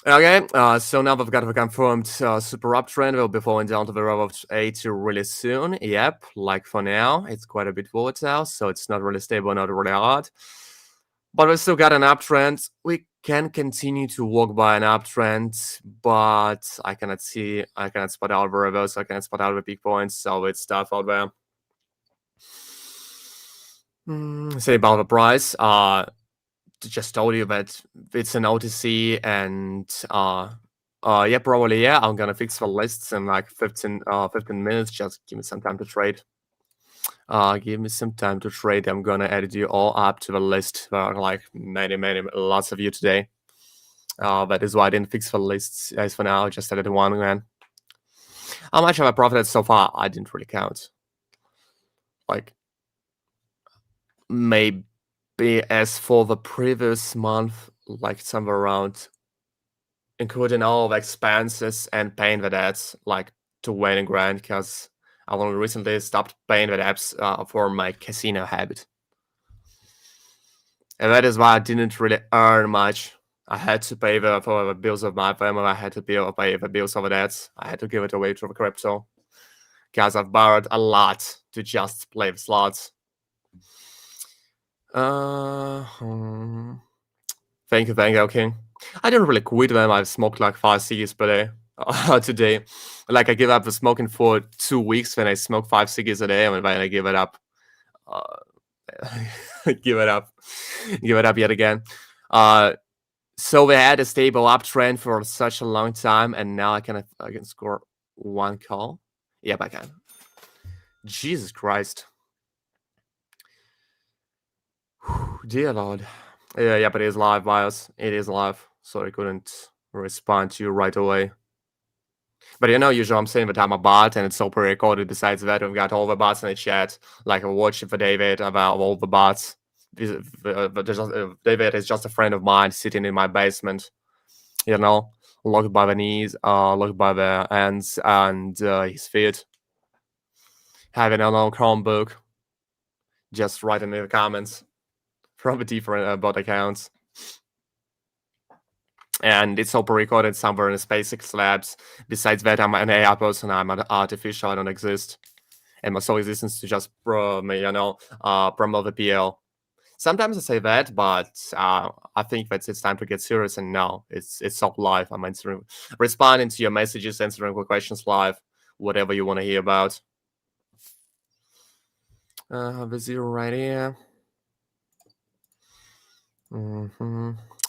Okay, so now we've got a confirmed super uptrend. We'll be falling down to the level of 80 really soon. Yep, like for now, it's quite a bit volatile, so it's not really stable, not really hard. But we still got an uptrend. We can continue to walk by an uptrend, but I cannot spot out the reverse, I cannot spot out the peak points, so it's tough out there. Say about the price, just told you that it's an OTC, and yeah, probably, yeah, I'm gonna fix the lists in like 15 minutes. Just give me some time to trade. Give me some time to trade. I'm gonna add you all up to the list. Like lots of you today. That is why I didn't fix the lists as for now. I just added one, man. How much have I profited so far? I didn't really count. Like, maybe as for the previous month, like somewhere around, including all the expenses and paying the debts, like 20 grand, because I only recently stopped paying the debts for my casino habit. And that is why I didn't really earn much. I had to pay for the bills of my family, I had to pay the bills of the debts, I had to give it away to the crypto, because I've borrowed a lot to just play the slots. Thank you, King. I didn't really quit them. I've smoked like 5 ciggies per day today. Like, I give up the smoking for 2 weeks when I smoke 5 ciggies a day, and then I give it up. Give it up yet again. So we had a stable uptrend for such a long time, and now I can score 1 call. Yep, I can. Jesus Christ. Dear Lord. Yeah, but it is live, Bios. It is live, so I couldn't respond to you right away. But usually I'm saying that I'm a bot and it's all pre-recorded. Besides that, we've got all the bots in the chat, like a watch for David about all the bots. David is just a friend of mine sitting in my basement, locked by the knees, locked by the hands and his feet, having a long Chromebook, just writing in the comments from the different bot accounts. And it's all pre-recorded somewhere in the SpaceX labs. Besides that, I'm an AI person. I'm an artificial. I don't exist, and my sole existence to just promote the PL. Sometimes I say that, but I think that it's time to get serious. And now it's all live. I'm responding to your messages, answering questions live, whatever you want to hear about. The zero right here.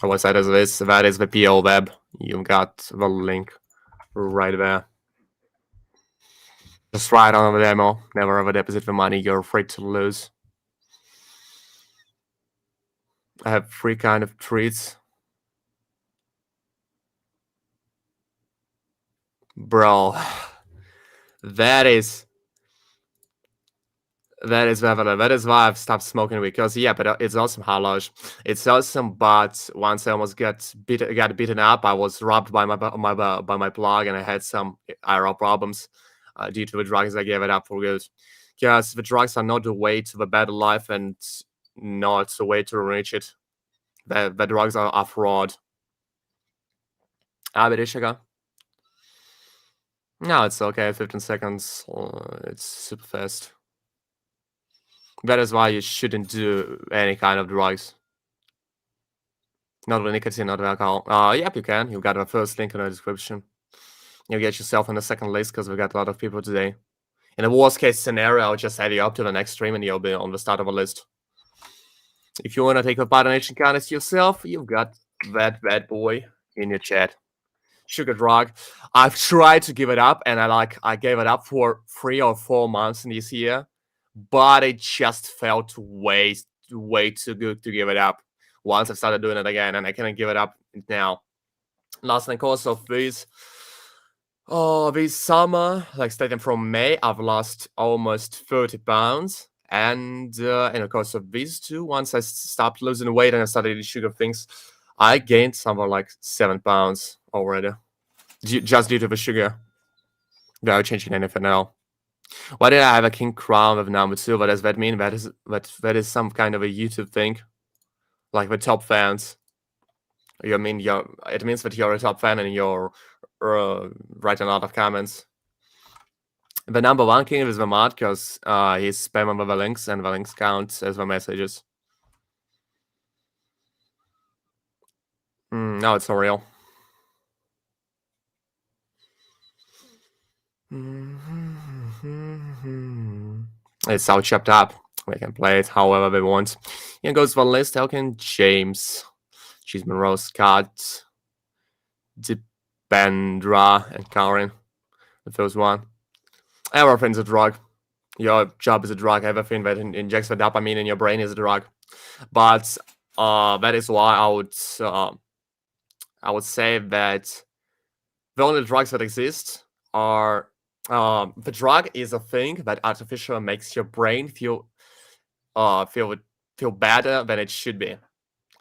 What's that is this? That is the PL web. You've got the link right there. Just write on the demo. Never ever deposit the money you're afraid to lose. I have 3 kind of treats. Bro. That is why I've stopped smoking weed. Because but it's awesome halage. It's awesome, but once I almost got beaten up, I was robbed by my plug, and I had some IRL problems due to the drugs. I gave it up for good. Because the drugs are not the way to the better life and not the way to reach it. The drugs are fraud. Sugar. No, it's okay. 15 seconds. It's super fast. That is why you shouldn't do any kind of drugs. Not with nicotine, not with alcohol. Yep, you can. You've got the first link in the description. You'll get yourself on the second list because we got a lot of people today. In a worst case scenario, I'll just add you up to the next stream and you'll be on the start of a list. If you want to take a part in Nation Contest yourself, you've got that bad boy in your chat. Sugar drug. I've tried to give it up, and I gave it up for 3 or 4 months in this year, but it just felt way too good to give it up. Once I started doing it again, and I cannot give it up now. Last in course of this summer, like starting from May, I've lost almost 30 pounds. And in the course of these 2, once I stopped losing weight and I started eating sugar things, I gained somewhere like 7 pounds already, just due to the sugar, without changing anything else. Why did I have a king crown with number 2? What does that mean? That is some kind of a YouTube thing, like the top fans. It means that you're a top fan and you're writing a lot of comments. The number 1 king is the mod because he's spamming with the links, and the links count as the messages. No, it's not real. It's all chopped up. We can play it however we want. Here goes the list. Elkin, James, Cheese Monroe, Scott, Dipendra, and Karen. The first one. Everything's a drug. Your job is a drug. Everything that injects the dopamine in your brain is a drug. But that is why I would say that the only drugs that exist are the drug is a thing that artificially makes your brain feel better than it should be,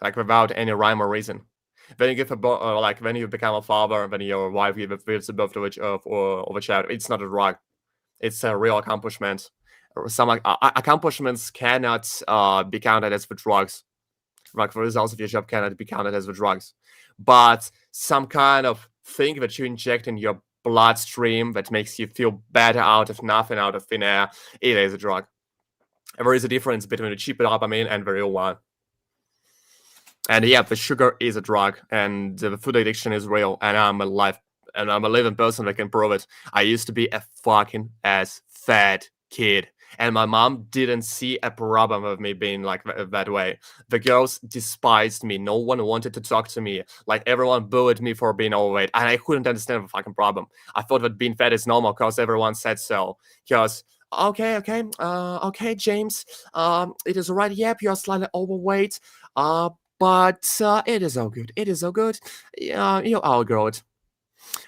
like without any rhyme or reason. When you give when you become a father, when your wife gives birth of a child, it's not a drug. It's a real accomplishment. Some accomplishments cannot be counted as the drugs. Like the results of your job cannot be counted as the drugs. But some kind of thing that you inject in your bloodstream that makes you feel better out of nothing, out of thin air, it is a drug. And there is a difference between the cheap dopamine and the real one. And yeah, the sugar is a drug, and the food addiction is real, and I'm alive, and I'm a living person that can prove it. I used to be a fucking ass fat kid, and my mom didn't see a problem with me being like that way. The girls despised me. No one wanted to talk to me. Like, everyone bullied me for being overweight, and I couldn't understand the fucking problem. I thought that being fat is normal because everyone said so. Because Okay, James. It is alright. Yep, you are slightly overweight. But it is all good. It is all good. Yeah, you'll outgrow it.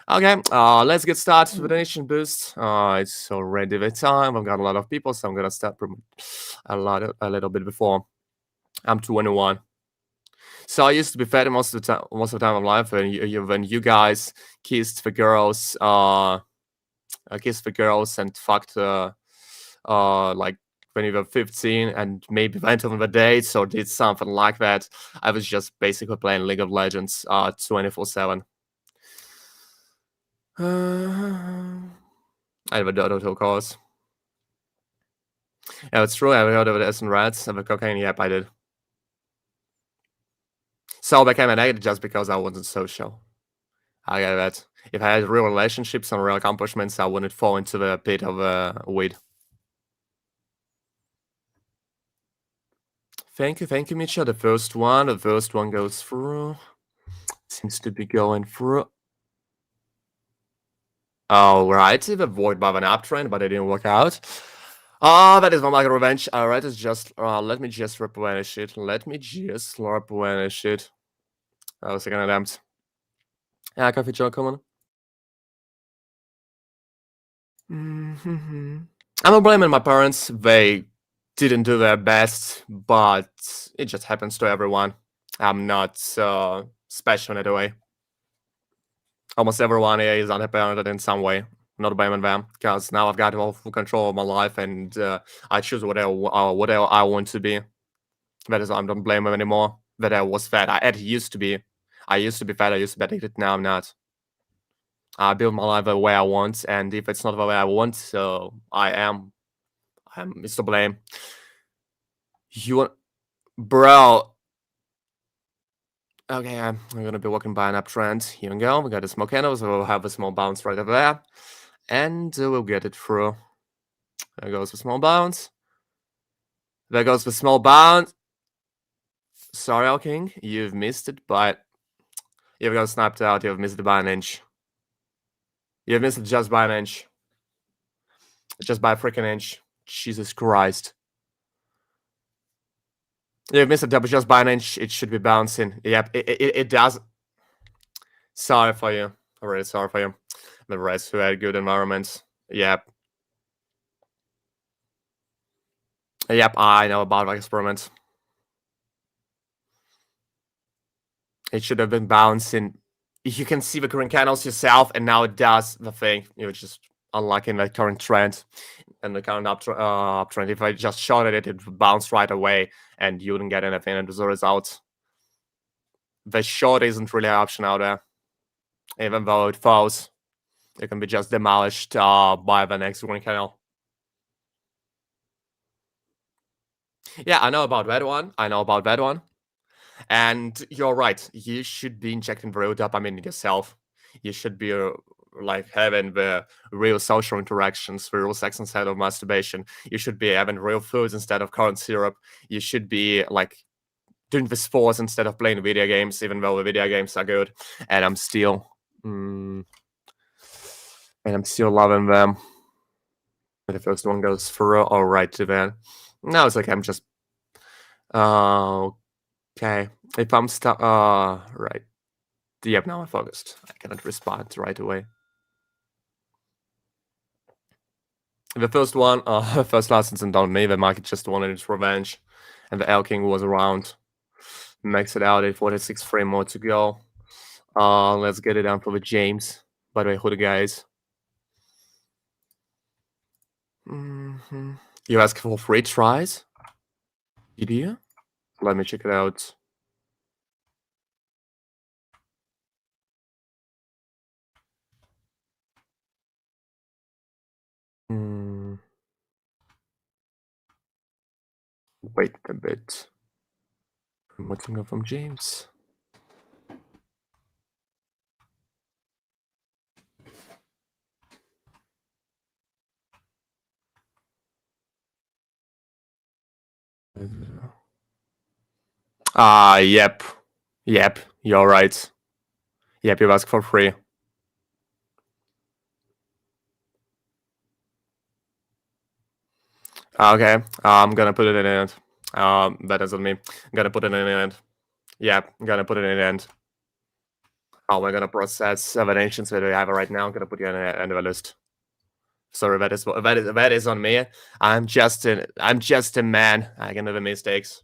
Okay, let's get started with the nation boost. It's already the time. I've got a lot of people, so I'm gonna start a little bit before. I'm 21. So I used to be fat most of the time of life, and when you guys kissed the girls, kissed the girls and fucked, like when you were 15, and maybe went on the dates or did something like that. I was just basically playing League of Legends, 24/7. I have a Dota, of course. Yeah, it's true. I heard of it as in rats and the cocaine. Yep, I did. So I became an addict just because I wasn't social. I get that. If I had real relationships and real accomplishments, I wouldn't fall into the pit of weed. Thank you, Mitchell. The first one goes through. Seems to be going through. All right, the void by an uptrend, but it didn't work out. That is one like revenge. All right, it's just let me just replenish it. Second attempt. Yeah, coffee Joe, come on. I'm not blaming my parents. They didn't do their best, but it just happens to everyone. I'm not special in that way. Almost everyone here is unparented in some way. Not blaming them, because now I've got full control of my life, and I choose whatever I want to be. That is, I don't blame them anymore. That I was fat. I used to be. I used to be fat. I used to be addicted. Now I'm not. I build my life the way I want, and if it's not the way I want, so I'm Mr. Blame. You want, bro? Okay, I'm gonna be walking by an uptrend. Here we go. We got a smoke candle, so we'll have a small bounce right over there, and we'll get it through. There goes the small bounce. There goes the small bounce. Sorry, Al King, you've missed it, but you've got snapped out. You've missed it by an inch. You've missed it just by an inch. Just by a freaking inch. Jesus Christ. You've missed it just by an inch. It should be bouncing. Yep, it does. Sorry for you. I'm really sorry for you. The rest who had good environments. Yep. Yep, I know about that experiment. It should have been bouncing. You can see the green candles yourself, and now it does the thing. You're just unlocking the current trend and the current uptrend. If I just shot at it, it would bounce right away, and you wouldn't get anything as a result. The short isn't really an option out there, even though it falls. It can be just demolished by the next green candle. Yeah, I know about that one. And you're right. You should be injecting real dopamine in yourself. You should be like having the real social interactions, real sex instead of masturbation. You should be having real foods instead of corn syrup. You should be like doing the sports instead of playing video games, even though the video games are good. And I'm still, loving them. The first one goes through. All right, to that. No, it's like I'm just. Okay. If I'm stuck. Right. Yep, now I'm focused. I cannot respond right away. The first one, first license and on me, the market just wanted its revenge. And the L King was around. Max it out at 46 frame more to go. Let's get it down for the James. By the way, who the guy is? You ask for 3 tries? Did you? Let me check it out. Wait a bit. What's going from James? Yep. Yep, you're right. Yep, you ask for 3. Okay, I'm gonna put it in end. That isn't me. I'm gonna put it in end. Yeah, I'm gonna put it in end. Oh, we're gonna process 7 ancients that we have right now. I'm gonna put you in the end of the list. Sorry, that is on me. I'm just a man. I can do the mistakes.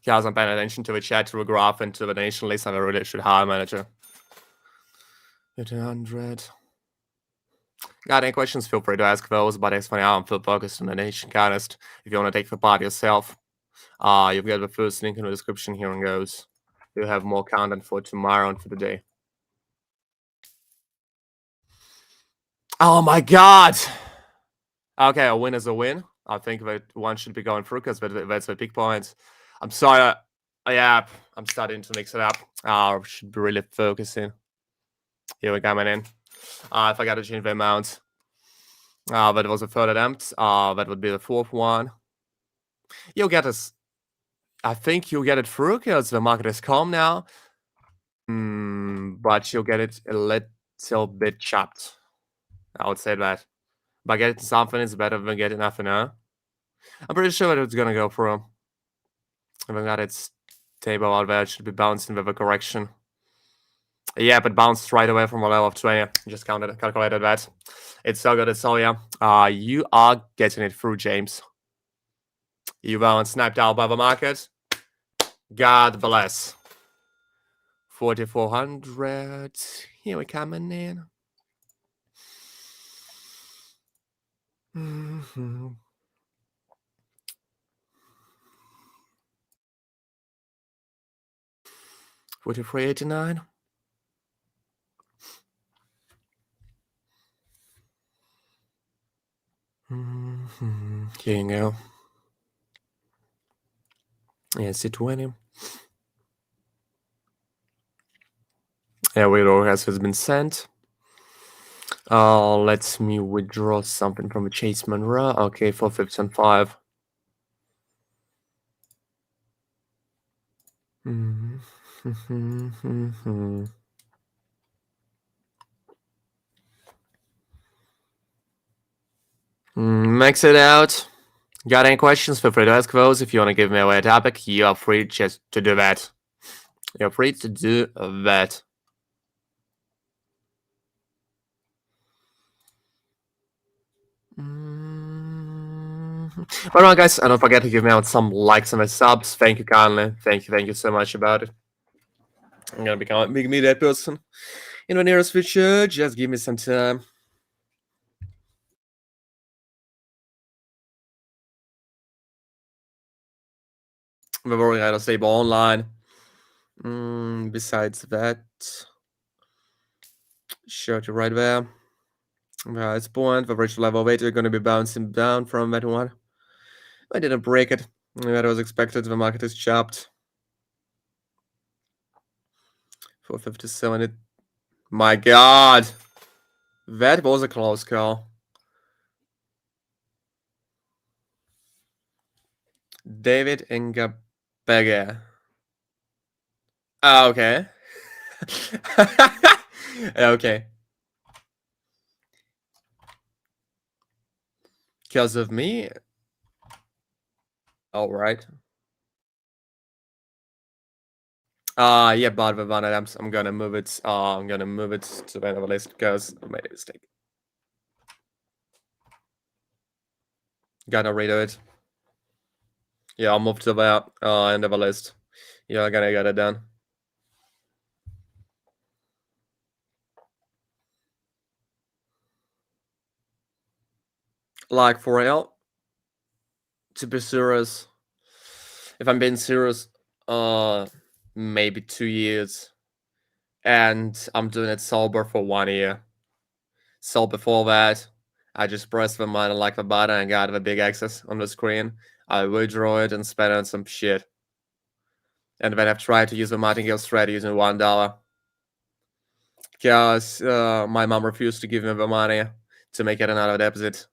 Yeah, I'm paying attention to the chat, to the graph, and to the nation list. I'm a really should hire manager. 100. Got any questions? Feel free to ask those. But as for now, I'm full focused on the nation contest. If you want to take the part yourself, you've got the first link in the description. Here and goes. We'll have more content for tomorrow and for the day. Oh my god! Okay, a win is a win. I think that one should be going through because that's the big point. I'm sorry. Yeah, I'm starting to mix it up. Should be really focusing. Here we coming in. I forgot to change the amount. That was the third attempt. That would be the fourth one. You'll get this. I think you'll get it through because the market is calm now. But you'll get it a little bit chopped. I would say that. But getting something is better than getting nothing, huh? I'm pretty sure that it's gonna go through. I've got its table out there. It should be bouncing with a correction. Yeah, but bounced right away from a level of 20. Just calculated that. It's so good, it's so yeah. You are getting it through, James. You weren't sniped out by the market. God bless. 4,400. Here we coming in. Mm-hmm. 43.89. Here you go. Yeah, C20. Yeah, withdrawal has been sent. Let me withdraw something from the Chase Monroe. Okay, 4,505. Max it out. Got any questions? Feel free to ask those. If you want to give me away a topic, you are free just to do that. You're free to do that. Alright, guys, and don't forget to give me out some likes and subs. Thank you kindly. Thank you so much about it. I'm gonna become a big media person in the nearest future. Just give me some time. We've already got a stable online. Besides that, shirt right there. It's point. The virtual level weight are going to be bouncing down from that one. I didn't break it. That was expected. The market is chopped. 457. My god. That was a close call. David Ingabege. Okay. Okay. Because of me? Alright. Yeah, but with one attempt, I'm gonna move it. I'm gonna move it to the end of the list because I made a mistake. Gonna redo it. Yeah, I'll move to the end of the list. Yeah, I'm gonna get it done. Like for real, to be serious, if I'm being serious, maybe 2 years, and I'm doing it sober for 1 year. So before that, I just pressed the money like the button and got the big access on the screen. I withdraw it and spend it on some shit. And then I've tried to use the martingale strat using $1. Because my mom refused to give me the money to make it another deposit.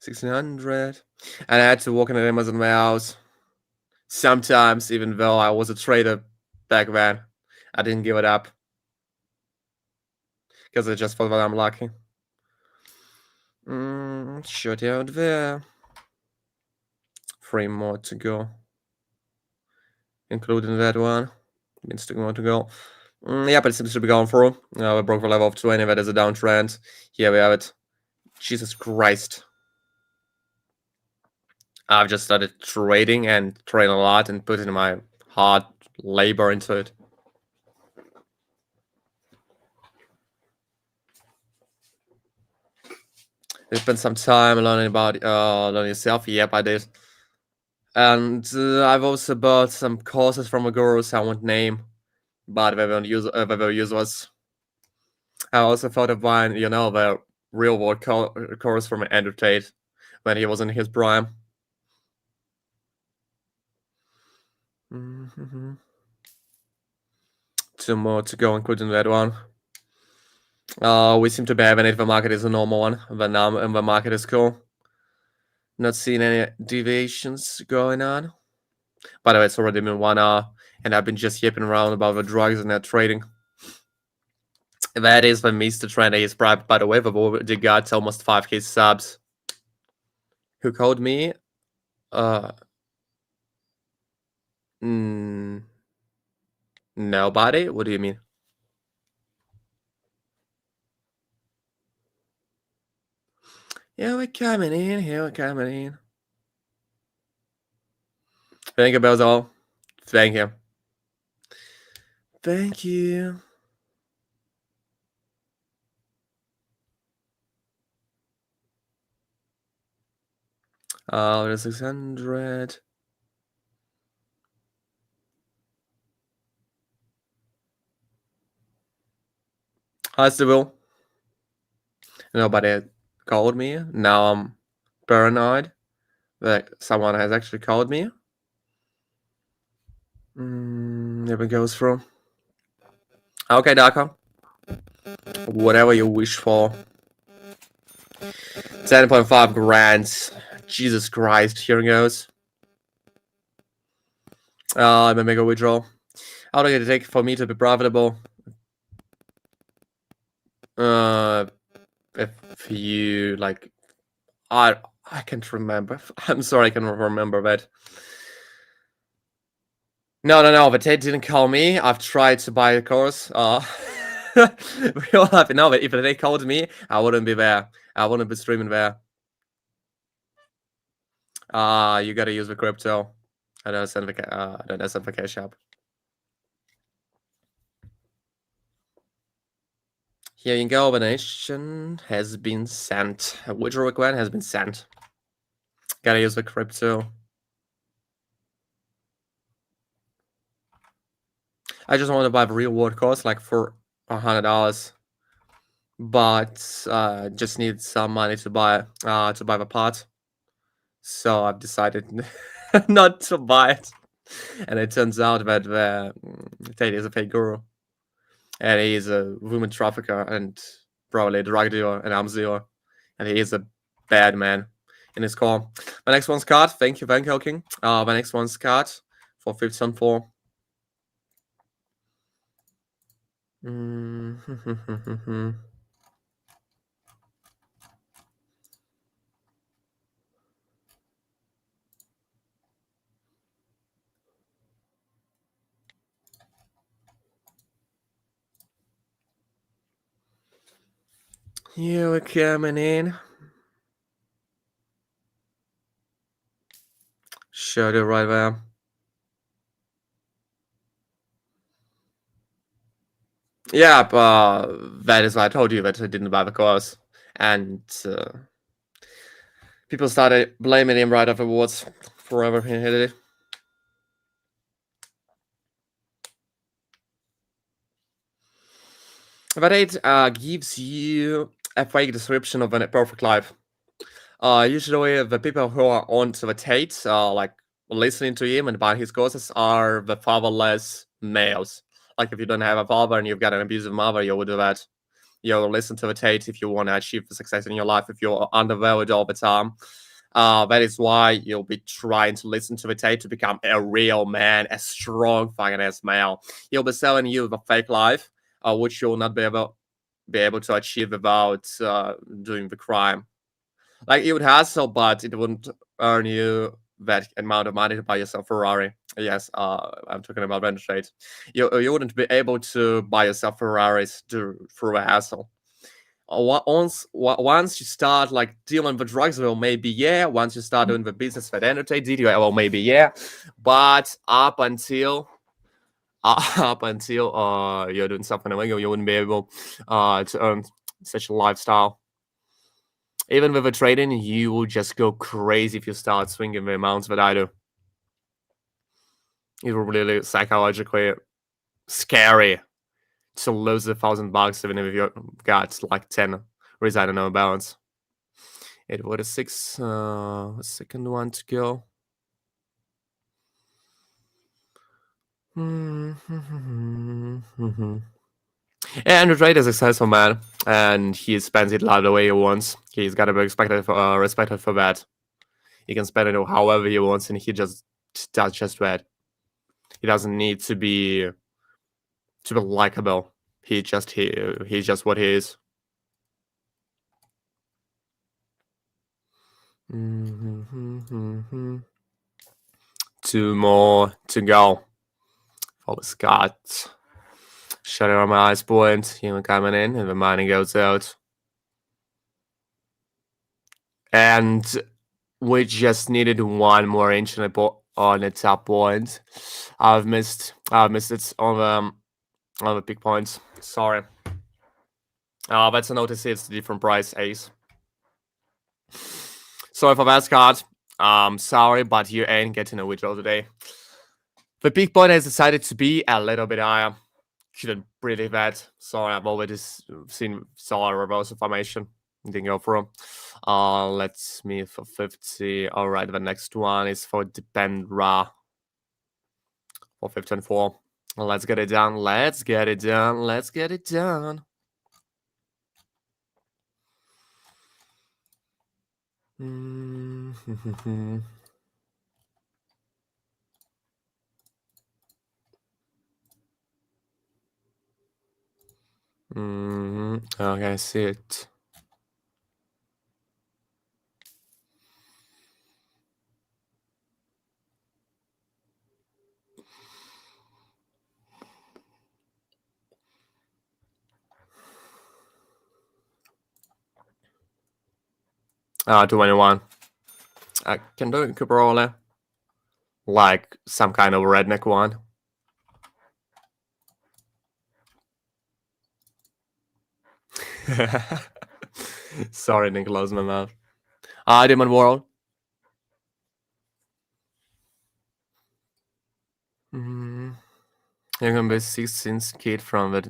1,600. And I had to walk in the Amazon warehouse. Sometimes, even though I was a trader back then, I didn't give it up. Because I just thought that I'm lucky. Shut out there. 3 more to go. Including that one. Means 2 more to go. Yeah, but it seems to be going through. We broke the level of 20. That is a downtrend. Here we have it. Jesus Christ. I've just started trading and trading a lot and putting my hard labor into it. It's been some time learning about learning yourself. Yep, I did. And I've also bought some courses from a gurus I won't name, but they were useless. I also thought of buying, the real world course from Andrew Tate when he was in his prime. 2 more to go, including that one. We seem to be having it. The market is a normal one. The market is cool. Not seeing any deviations going on. By the way, it's already been 1 hour, and I've been just yipping around about the drugs and that trading. That is the Mr. Trend is private, by the way. The got almost 5k subs. Who called me? Nobody? What do you mean? Yeah, we're coming in. Here we're coming in. Thank you, Belzo. Thank you. Thank you. There's 600. Hi, Civil. Nobody called me. Now I'm paranoid that someone has actually called me. There it goes from. Okay, Darko. Whatever you wish for. 10.5 grand. Jesus Christ. Here it goes. I'm a mega withdrawal. How long did it take for me to be profitable? If you like, I can't remember. I'm sorry, I can't remember that. No. The Tate didn't call me. I've tried to buy a course. We all have to know that if they called me, I wouldn't be there. I wouldn't be streaming there. You gotta use the crypto. I don't send the cash app. Here you go. The donation has been sent. A withdrawal request has been sent. Gotta use the crypto. I just want to buy the real world course, like for $100, but just need some money to buy the part. So I've decided not to buy it, and it turns out that Tate is a fake guru, and he's a woman trafficker and probably a drug dealer and arms dealer, and he is a bad man in his core. The next one's card. Thank you, Van King. The next one's card for 15.4. Here we're coming in. Showed it right there. Yeah, that is why I told you that I didn't buy the course. And people started blaming him right afterwards for everything he did. But it gives you a fake description of a perfect life. Usually the people who are on to the Tate, like listening to him and buying his courses, are the fatherless males. Like if you don't have a father and you've got an abusive mother, you will do that. You'll listen to the Tate if you want to achieve success in your life, if you're undervalued all the time. That is why you'll be trying to listen to the Tate to become a real man, a strong fucking ass male. He'll be selling you the fake life, which you'll not be able be able to achieve without doing the crime. Like you would hustle, but it wouldn't earn you that amount of money to buy yourself a Ferrari. Yes, I'm talking about rent trade. You wouldn't be able to buy yourself Ferraris through a hassle. Once you start like dealing with drugs, well, maybe yeah. Once you start doing the business that entertains you, well, maybe yeah. But up until you're doing something illegal, you wouldn't be able to earn such a lifestyle. Even with the trading, you will just go crazy if you start swinging the amounts that I do. It will really psychologically scary to lose $1,000 even if you got like 10 residing on balance. It was a second one to go. And the trader is a successful man, and he spends it the way he wants. He's got to be respected for that. He can spend it however he wants, and he just does just that. He doesn't need to be likable. He's just what he is. Two more to go. For Scott. Shut it on my eyes point. Human coming in, and the money goes out. And we just needed one more inch on the top point. I've missed it on the big points. Sorry. That's a notice. It's a different price, ace. Sorry for that, Scott. Sorry, but you ain't getting a withdrawal today. The big point has decided to be a little bit higher. Couldn't predict that. Sorry, I've already saw a reversal formation. Didn't go through. Let's me for 50. All right, the next one is for Dependra for 54. Let's get it done. Let's get it done. Let's get it done. Okay, I see it. Ah, 21. I can do it, Cooper, like some kind of redneck one. Sorry, didn't close my mouth. Demon World. You're gonna be 16 kid from it.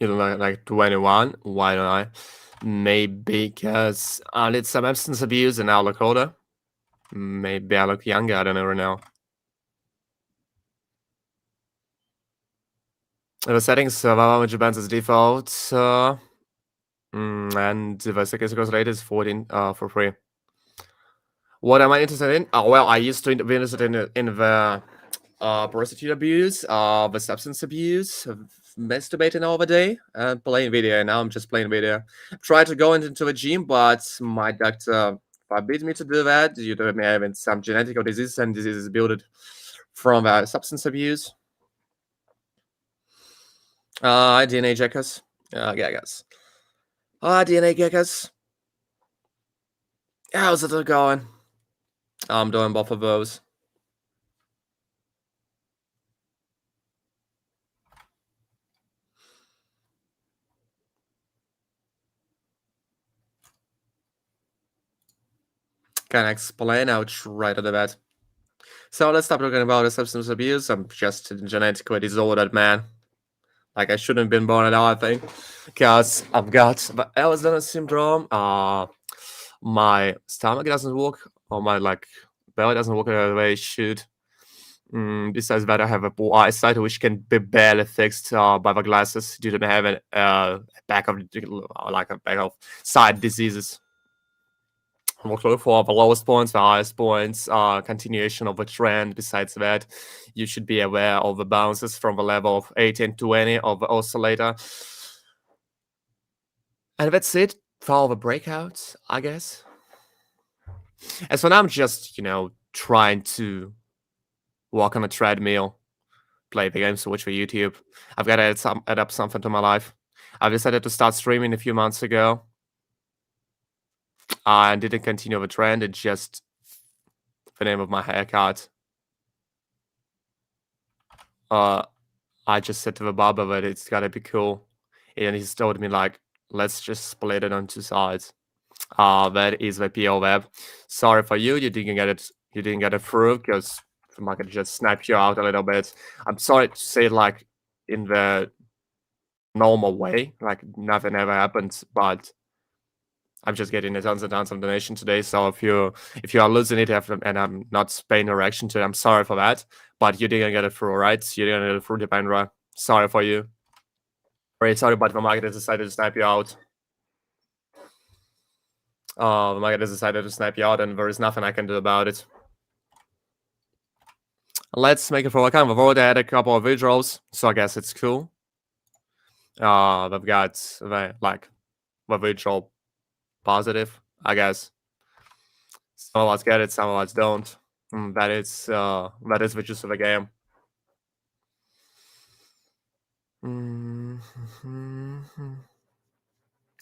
You know, like 21. Why don't I? Maybe because I did some substance abuse and I look older. Maybe I look younger. I don't know right now. The settings of how much bands as default, and the second rate is 14 for free. What am I interested in? Well, I used to be interested in the prostitute abuse, the substance abuse, masturbating all the day, and playing video. Now I'm just playing video. Tried to go into the gym, but my doctor forbid me to do that due to me having some genetic diseases and diseases built from substance abuse. DNA checkers. Gagas. DNA checkers. How's it going? I'm doing both of those. Can I explain? I'll try to do that. So let's stop talking about the substance abuse. I'm just a genetically disordered man. Like I shouldn't have been born at all, I think. Because I've got the Ehlers-Danlos syndrome. My stomach doesn't work, or my belly doesn't work the way it should. Besides that, I have a poor eyesight, which can be barely fixed by the glasses due to me having a back of side diseases. Look for the lowest points, the highest points, continuation of a trend. Besides that, you should be aware of the bounces from the level of 18 20 of the oscillator. And that's it for all the breakouts, I guess. As for now, I'm just, trying to walk on a treadmill, play the games, watch the YouTube. I've got to add up something to my life. I've decided to start streaming a few months ago. I didn't continue the trend. It's just the name of my haircut. I just said to the barber that it's gotta be cool, and he's told me like, let's just split it on two sides. That is the PO web. Sorry for you, you didn't get it. You didn't get it through because the market just sniped you out a little bit. I'm sorry to say it like in the normal way, like nothing ever happens, but I'm just getting tons and tons of donation today. So if you are losing it and I'm not paying a reaction to it, I'm sorry for that. But you didn't get it through, right? You didn't get it through the Bandra. Sorry for you. Very sorry, but the market has decided to snipe you out. The market has decided to snipe you out, and there is nothing I can do about it. Let's make it for a kind of a vote. I had a couple of withdrawals, so I guess it's cool. They've got the withdrawal positive, I guess. Some of us get it, some of us don't. That is the gist of the game.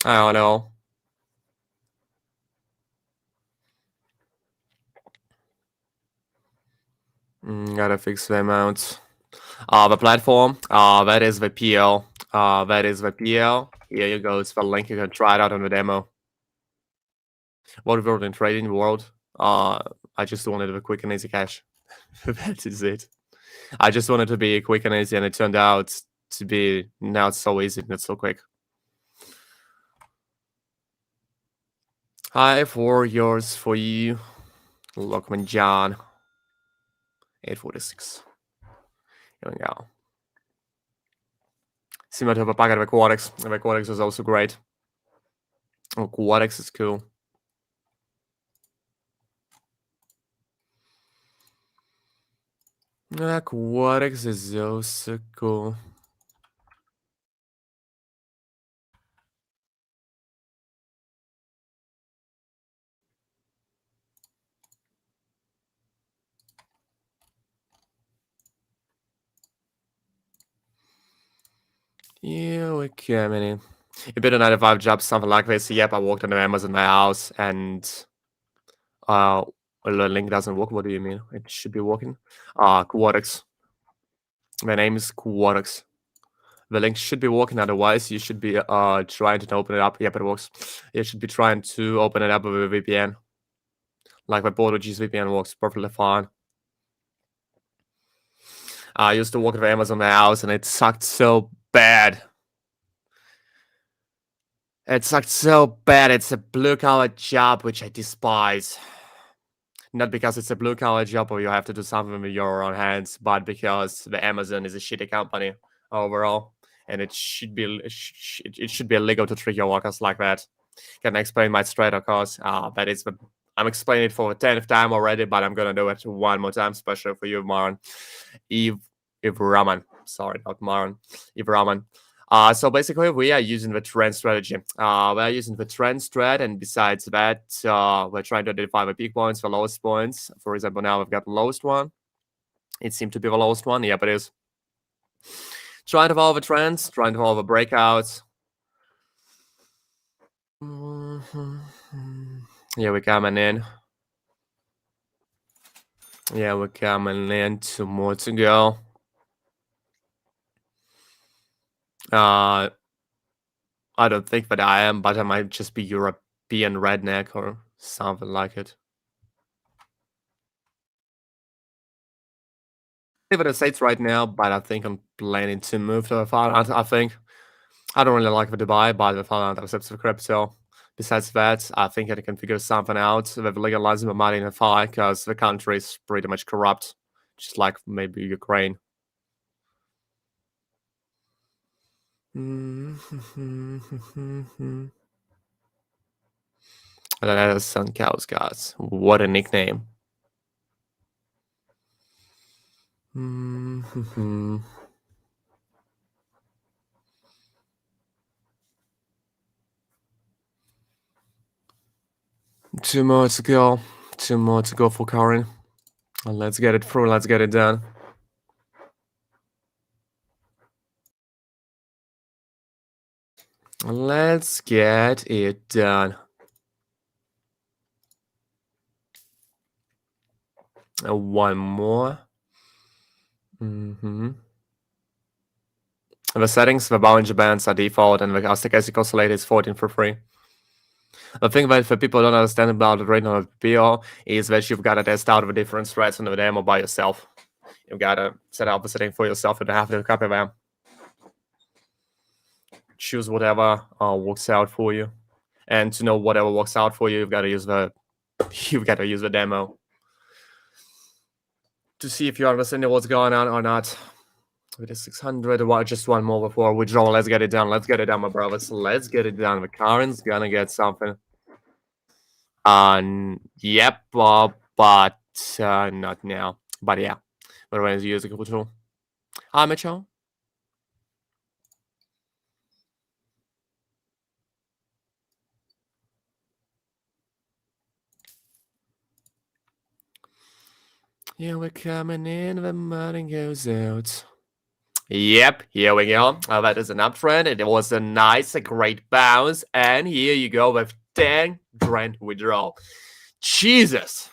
I don't know. Gotta fix the amount. The platform. That is the PL. That is the PL. Here you go. It's the link. You can try it out on the demo. What world in trading world? I just wanted a quick and easy cash. That is it. I just wanted to be quick and easy, and it turned out to be not so easy, not so quick. Hi, 4 yours for you, Lockman John. 846. Here we go. Similar to the packet of Aquatics. The Aquatics is also great. Aquatics is cool. Aquatics is also cool. Yeah, we're coming in. You bid a 9 to 5 job, something like this. Yep, I walked on the Amazon my house, and well, the link doesn't work. What do you mean? It should be working. Aquatics. My name is Aquatics. The link should be working, otherwise you should be trying to open it up. Yep, it works. You should be trying to open it up with a VPN. Like my Portuguese VPN works perfectly fine. I used to work at Amazon my house, and it sucked so bad. It sucked so bad. It's a blue-collar job, which I despise. Not because it's a blue-collar job or you have to do something with your own hands, but because the Amazon is a shitty company overall, and it should be illegal to treat your workers like that. Can I explain my strat, of course? I'm explaining it for the 10th time already, but I'm gonna do it one more time, especially for you, Maran. Eve Raman. Sorry, not Maran. Eve Raman. So basically, we are using the trend strategy. We are using the trend strat, and besides that, we're trying to identify the peak points, the lowest points. For example, now we've got the lowest one. It seemed to be the lowest one. Yep, it is. Trying to follow the trends, trying to follow the breakouts. Yeah, we're coming in. Yeah, we're coming in. 2 more to go. I don't think that I am, but I might just be European redneck or something like it. I live in the States right now, but I think I'm planning to move to the Fatherland. I think I don't really like the Dubai, but the Fatherland accepts the crypto. Besides that, I think I can figure something out with legalizing the money in the FI, because the country is pretty much corrupt, just like maybe Ukraine. That is Sunkauskas. What a nickname. Mhm. Two more to go. Two more to go for Karin. Let's get it through. Let's get it done. Let's get it done. One more. The settings, the Bollinger Bands are default, and the stochastic oscillator is 14 for free. The thing that for people don't understand about the rating of PO is that you've got to test out the different threads on the demo by yourself. You've got to set up the setting for yourself and have to copy them. Choose whatever works out for you. And to know whatever works out for you, you've got to use the demo to see if you understand what's going on or not. With a 600, just one more before withdrawal. Let's get it done. Let's get it done, my brothers. Let's get it done. The Karen's gonna get something. Yep, but not now. But yeah, but when use a tool. Hi, Mitchell. Yeah, we're coming in. The money goes out. Yep, here we go. That is an uptrend. It was a great bounce. And here you go with 10 grand withdrawal. Jesus.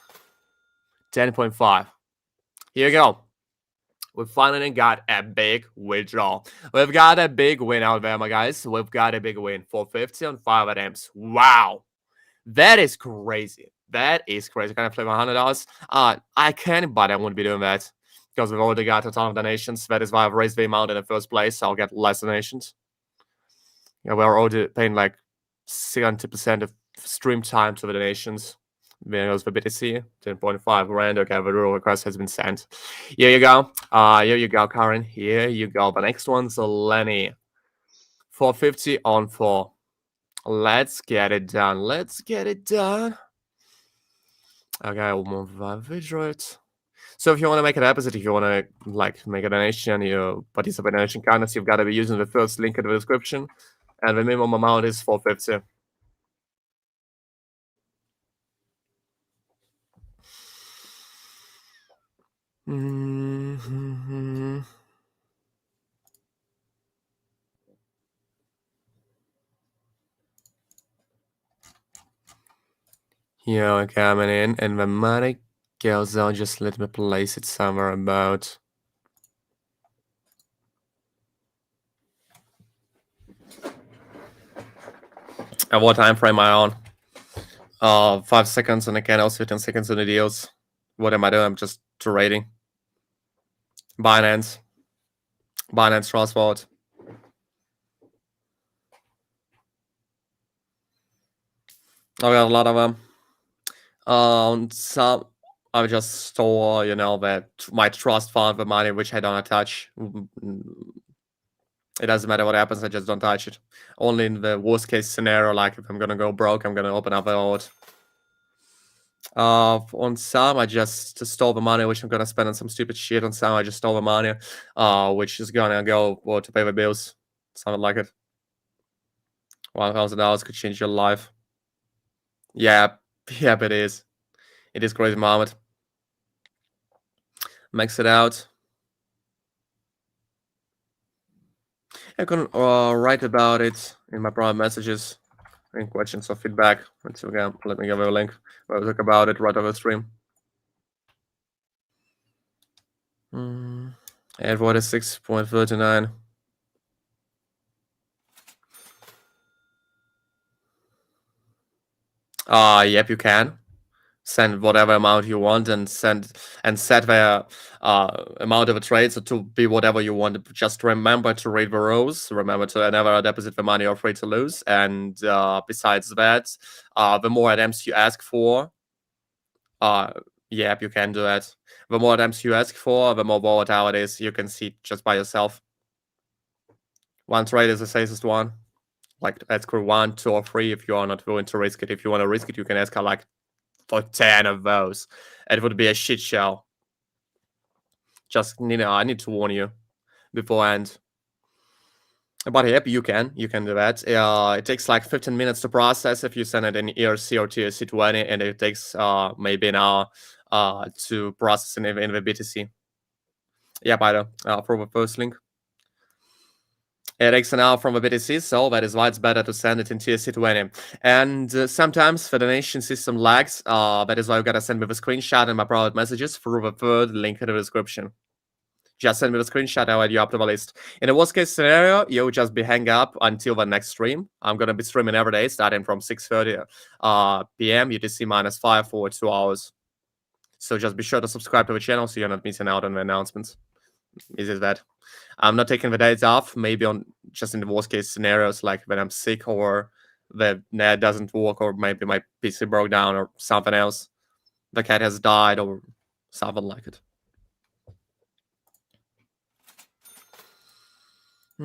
10.5. Here you go. We finally got a big withdrawal. We've got a big win out there, my guys. We've got a big win. 450 on 5 attempts. Wow. That is crazy. That is crazy. Can I play my $100? I can, but I won't be doing that. Because we've already got a ton of donations. That is why I've raised the amount in the first place. So I'll get less donations. Yeah, we're already paying like 70% of stream time to the donations. Videos for BTC, 10.5 grand. Okay, the rule request has been sent. Here you go. Here you go, Karen. Here you go. The next one's Lenny. 450 on 4. Let's get it done. Let's get it done. Okay, I'll move it. So if you want to make it opposite, if you want to like make a donation, you participate in donation kindness, you've got to be using the first link in the description. And the minimum amount is 450. Yeah, we're coming in, and the money goes out. Just let me place it somewhere about. At what time frame am I on? 5 seconds on the candles, 15 seconds on the deals. What am I doing? I'm just trading. Binance Trustwallet. I got a lot of them. Some I just store, that my trust fund the money which I don't touch. It doesn't matter what happens, I just don't touch it. Only in the worst case scenario, like if I'm gonna go broke, I'm gonna open up a wallet. On some, I just stole the money, which I'm gonna spend on some stupid shit. On some, I just stole the money, which is gonna go to pay the bills. Sounded like it. $1,000 could change your life. Yeah, yep, it is. It is crazy, Mohammed. Max it out. I can write about it in my private messages. Any questions or feedback? Again, let me give you a link. We'll talk about it right over the stream. And what is 6.39? Yep, you can send whatever amount you want and set the amount of a trade to be whatever you want. Just remember to read the rules. Remember to never deposit the money you're afraid to lose. And besides that, the more attempts you ask for, yep, you can do that. The more attempts you ask for, the more volatile it is. You can see just by yourself. One trade is the safest one. like at score 1, 2, or 3 if you are not willing to risk it. If you want to risk it, you can ask her like for 10 of those. It would be a shit show. Just, I need to warn you beforehand. But yep, you can do that. It takes like 15 minutes to process if you send it in ERC or TSC20, and it takes maybe an hour to process in the BTC. Yeah, by the for the first link. It takes an hour from the BTC, so that is why it's better to send it in TSC20. And sometimes the donation system lags. That is why you gotta send me the screenshot in my private messages through the third link in the description. Just send me the screenshot, I'll add you up to the list. In the worst case scenario, you'll just be hang up until the next stream. I'm gonna be streaming every day, starting from 6:30 p.m. UTC -5 for 2 hours. So just be sure to subscribe to the channel so you're not missing out on the announcements. Easy as that. I'm not taking the days off, maybe on just in the worst case scenarios, like when I'm sick or the net doesn't work, or maybe my PC broke down or something else. The cat has died or something like it. So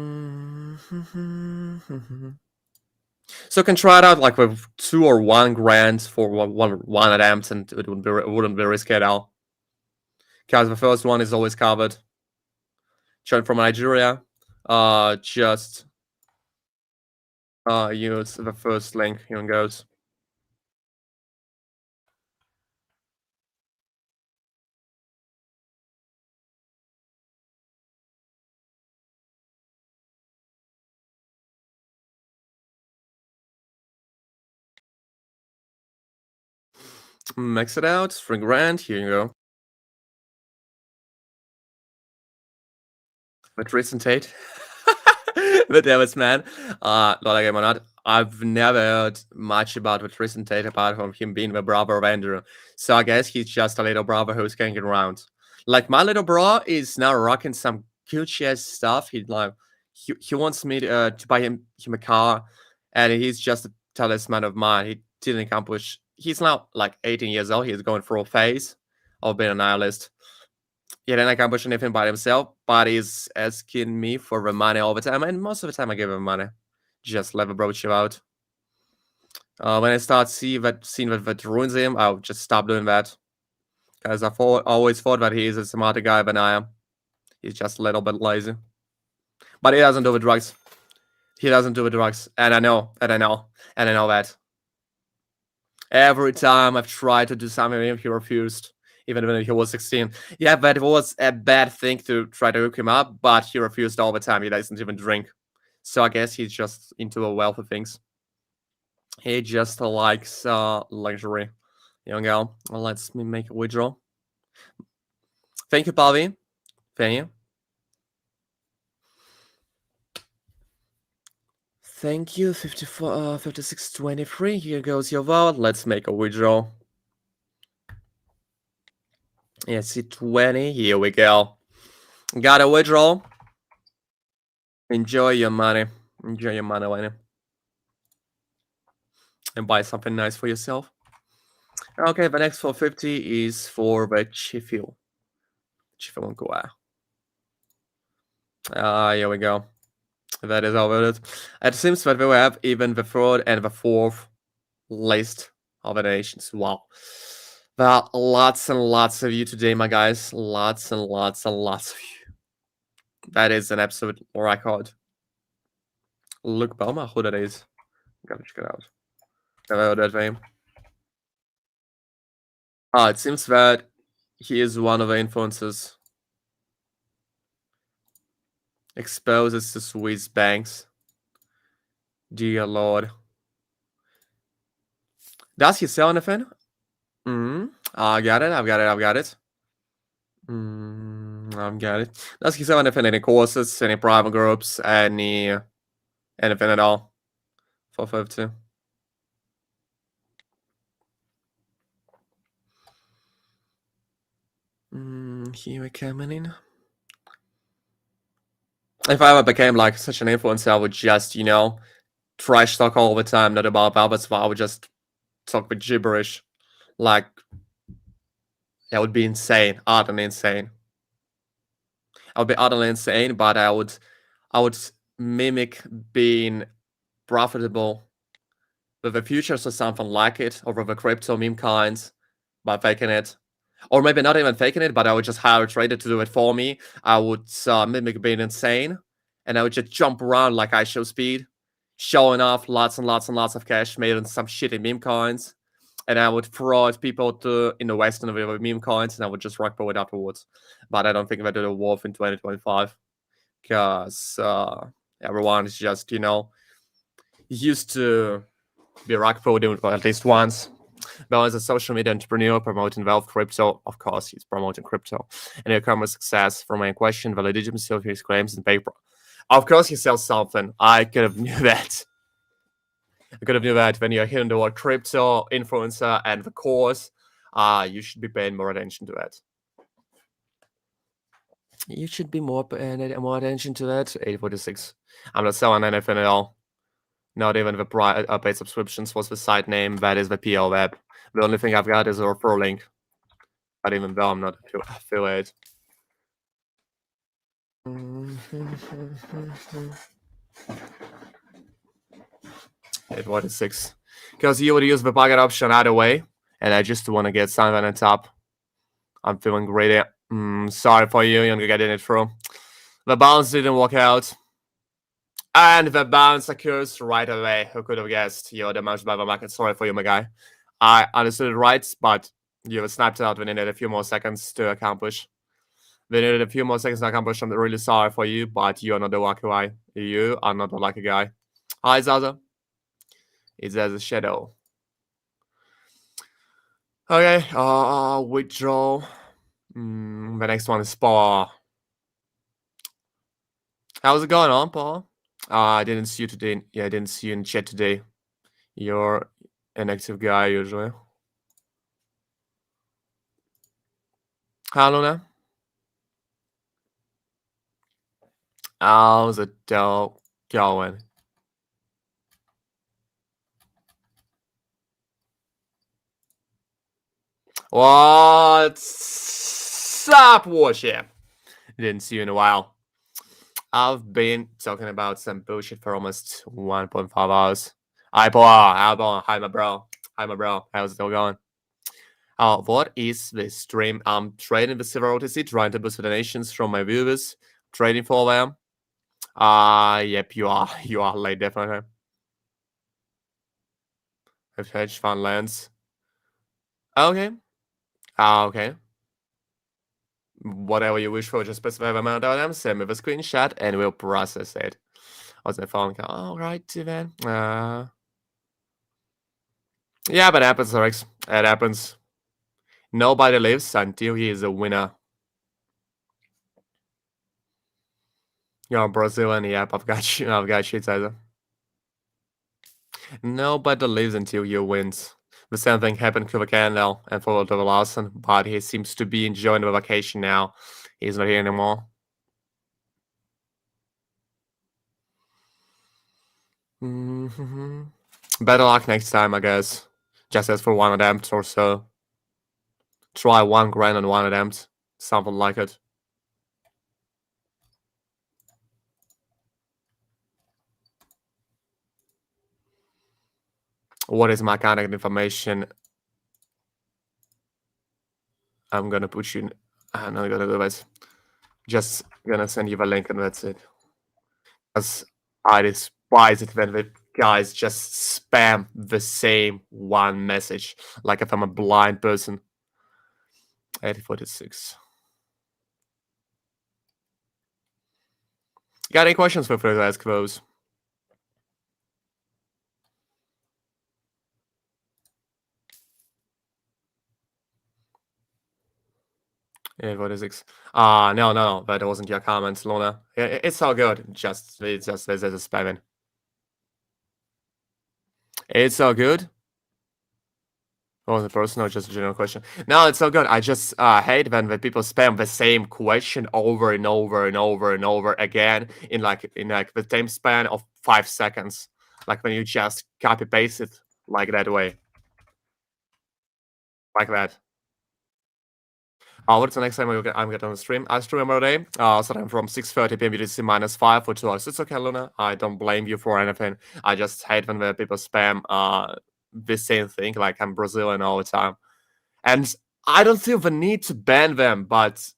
you can try it out like with 2 or 1 grand for one attempt, and it wouldn't be risky at all. Because the first one is always covered. Join from Nigeria. Just use the first link. Here it goes. Max it out. 3 grand. Here you go. With recent Tate. But Davis, man. Not a game or not. I've never heard much about with recent Tate apart from him being the brother of Andrew. So I guess he's just a little brother who's hanging around. Like my little bro is now rocking some Gucci ass stuff. He wants me to buy him a car, and he's just a talisman of mine. He didn't accomplish. He's now like 18 years old. He's going through a phase of being a nihilist. He didn't accomplish anything by himself, but he's asking me for the money all the time, and most of the time I give him money. Just let the bro chill out. When I start seeing that ruins him, I'll just stop doing that. Because always thought that he's a smarter guy than I am. He's just a little bit lazy. But he doesn't do the drugs. He doesn't do the drugs. And I know that. Every time I've tried to do something with him, he refused. Even when he was 16. Yeah, that was a bad thing to try to hook him up, but he refused all the time. He doesn't even drink. So I guess he's just into a wealth of things. He just likes luxury. Young girl. Well, let's make a withdrawal. Thank you, Pavi. Thank you. Thank you, 5623. Here goes your vote. Let's make a withdrawal. Yeah, C20. Here we go. Got a withdrawal. Enjoy your money. Enjoy your money, Lenny. And buy something nice for yourself. Okay, the next 450 is for the Chifil. Chifil Goa. Here we go. That is all it. It seems that we have even the third and the fourth list of the nations. Wow. There are lots and lots of you today, my guys. Lots and lots and lots of you. That is an absolute record. Look, Bama, who that is. Gotta check it out. Never heard that name. It seems that he is one of the influencers. Exposes the Swiss banks. Dear Lord. Does he sell anything? I got it. I've got it. I've got it. Does he sell anything? Any courses? Any private groups? Anything at all? 452. Here we coming in. If I ever became like such an influencer, I would just, trash talk all the time, not about Balbus, but I would just talk with gibberish. Like, that would be insane, utterly insane. I would be utterly insane, but I would mimic being profitable with the futures or something like it, or with the crypto meme coins by faking it. Or maybe not even faking it, but I would just hire a trader to do it for me. I would mimic being insane, and I would just jump around like I show speed, showing off lots and lots and lots of cash made on some shitty meme coins. And I would fraud people to invest in the meme coins, and I would just rock it afterwards. But I don't think that it'll worth in 2025, because everyone is just, used to be rock doing it at least once. Well, as a social media entrepreneur promoting wealth crypto, of course, he's promoting crypto and e-commerce success. For my question, the legitimacy of his claims in paper. Of course, he sells something. I could have knew that. I could have knew that when you're hearing the word crypto, influencer, and the course, you should be paying more attention to that. You should be more paying more attention to that. 846. I'm not selling anything at all. Not even the paid subscriptions was the site name. That is the PO web. The only thing I've got is a referral link. But even though I'm not affiliate. 846. Because you would use the bucket option either way. And I just want to get something on top. I'm feeling great. Sorry for you. You're getting it through. The bounce didn't work out. And the bounce occurs right away. Who could have guessed? You're the most by the market. Sorry for you, my guy. I understood it right, but you were sniped out. We needed a few more seconds to accomplish. We needed a few more seconds to accomplish. I'm really sorry for you, but you're not the lucky guy. You are not the lucky guy. Hi, Zaza. It's as a shadow. Okay, withdraw. The next one is Paul. How's it going on, Paul? I didn't see you today. Yeah, I didn't see you in chat today. You're an active guy usually. Hi, Luna. How's it going? What's up, Warship? Didn't see you in a while. I've been talking about some bullshit for almost 1.5 hours. Hi, Paul. Hi, my bro. How's it all going? What is this stream? I'm trading with Silver OTC, trying to boost the donations from my viewers. Trading for them. Yep, you are. You are late, definitely. If hedge fund lands. Okay. Okay. Whatever you wish for, just specify the amount of them, send me the screenshot, and we'll process it. What's the phone call? All right, then. Yeah, but it happens, Rex. It happens. Nobody lives until he is a winner. You're Brazilian. Yep, I've got you. Tyler. Nobody lives until he wins. The same thing happened to the Candle and for the Lawson, but he seems to be enjoying the vacation now. He's not here anymore. Better luck next time, I guess. Just as for one attempt or so. Try 1 grand on one attempt. Something like it. What is my contact information? I'm gonna put you in. I'm not gonna do this. Just gonna send you the link and that's it. Because I despise it when the guys just spam the same one message. Like if I'm a blind person. 846. Got any questions for further ask those? 846. No, that wasn't your comment, Luna. It's all good. It's just there's a spamming. It's all good. Oh, the personal, just a general question. No, it's so good. I just hate when people spam the same question over and over and over and over again in like the same span of 5 seconds. Like when you just copy paste it like that way. Like that. What's the next time I'm getting on the stream? I stream every day, starting from 6:30 p.m. UTC -5 for 2 hours. It's okay, Luna. I don't blame you for anything. I just hate when the people spam the same thing, like I'm Brazilian all the time. And I don't feel the need to ban them, but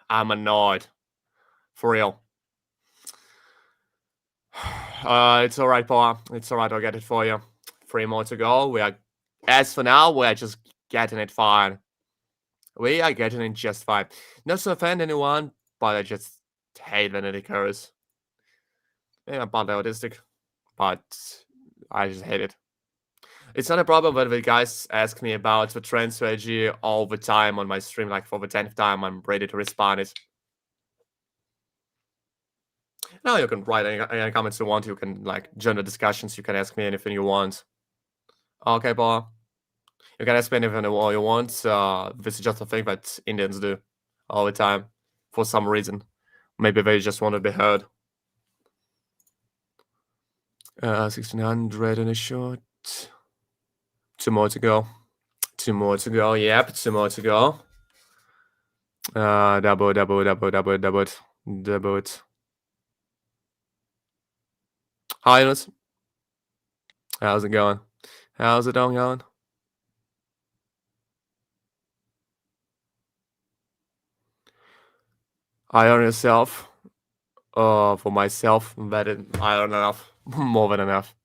I'm annoyed. For real. It's alright, Paul. It's alright, I'll get it for you. 3 more to go. As for now, we're just getting it fine. We are getting it just fine. Not to offend anyone, but I just hate when it occurs. Yeah, I'm partly autistic, but I just hate it. It's not a problem when the guys ask me about the trend strategy all the time on my stream, like for the 10th time, I'm ready to respond it. Now you can write any comments you want. You can like join the discussions. You can ask me anything you want. Okay, Paul. You can ask me anything you want. This is just a thing that Indians do all the time for some reason. Maybe they just want to be heard. 1600 in a short. 2 more to go. 2 more to go. Yep, 2 more to go. Double. Hi, Enos. How's it going? How's it all going? I earn yourself. For myself, I earn enough. More than enough.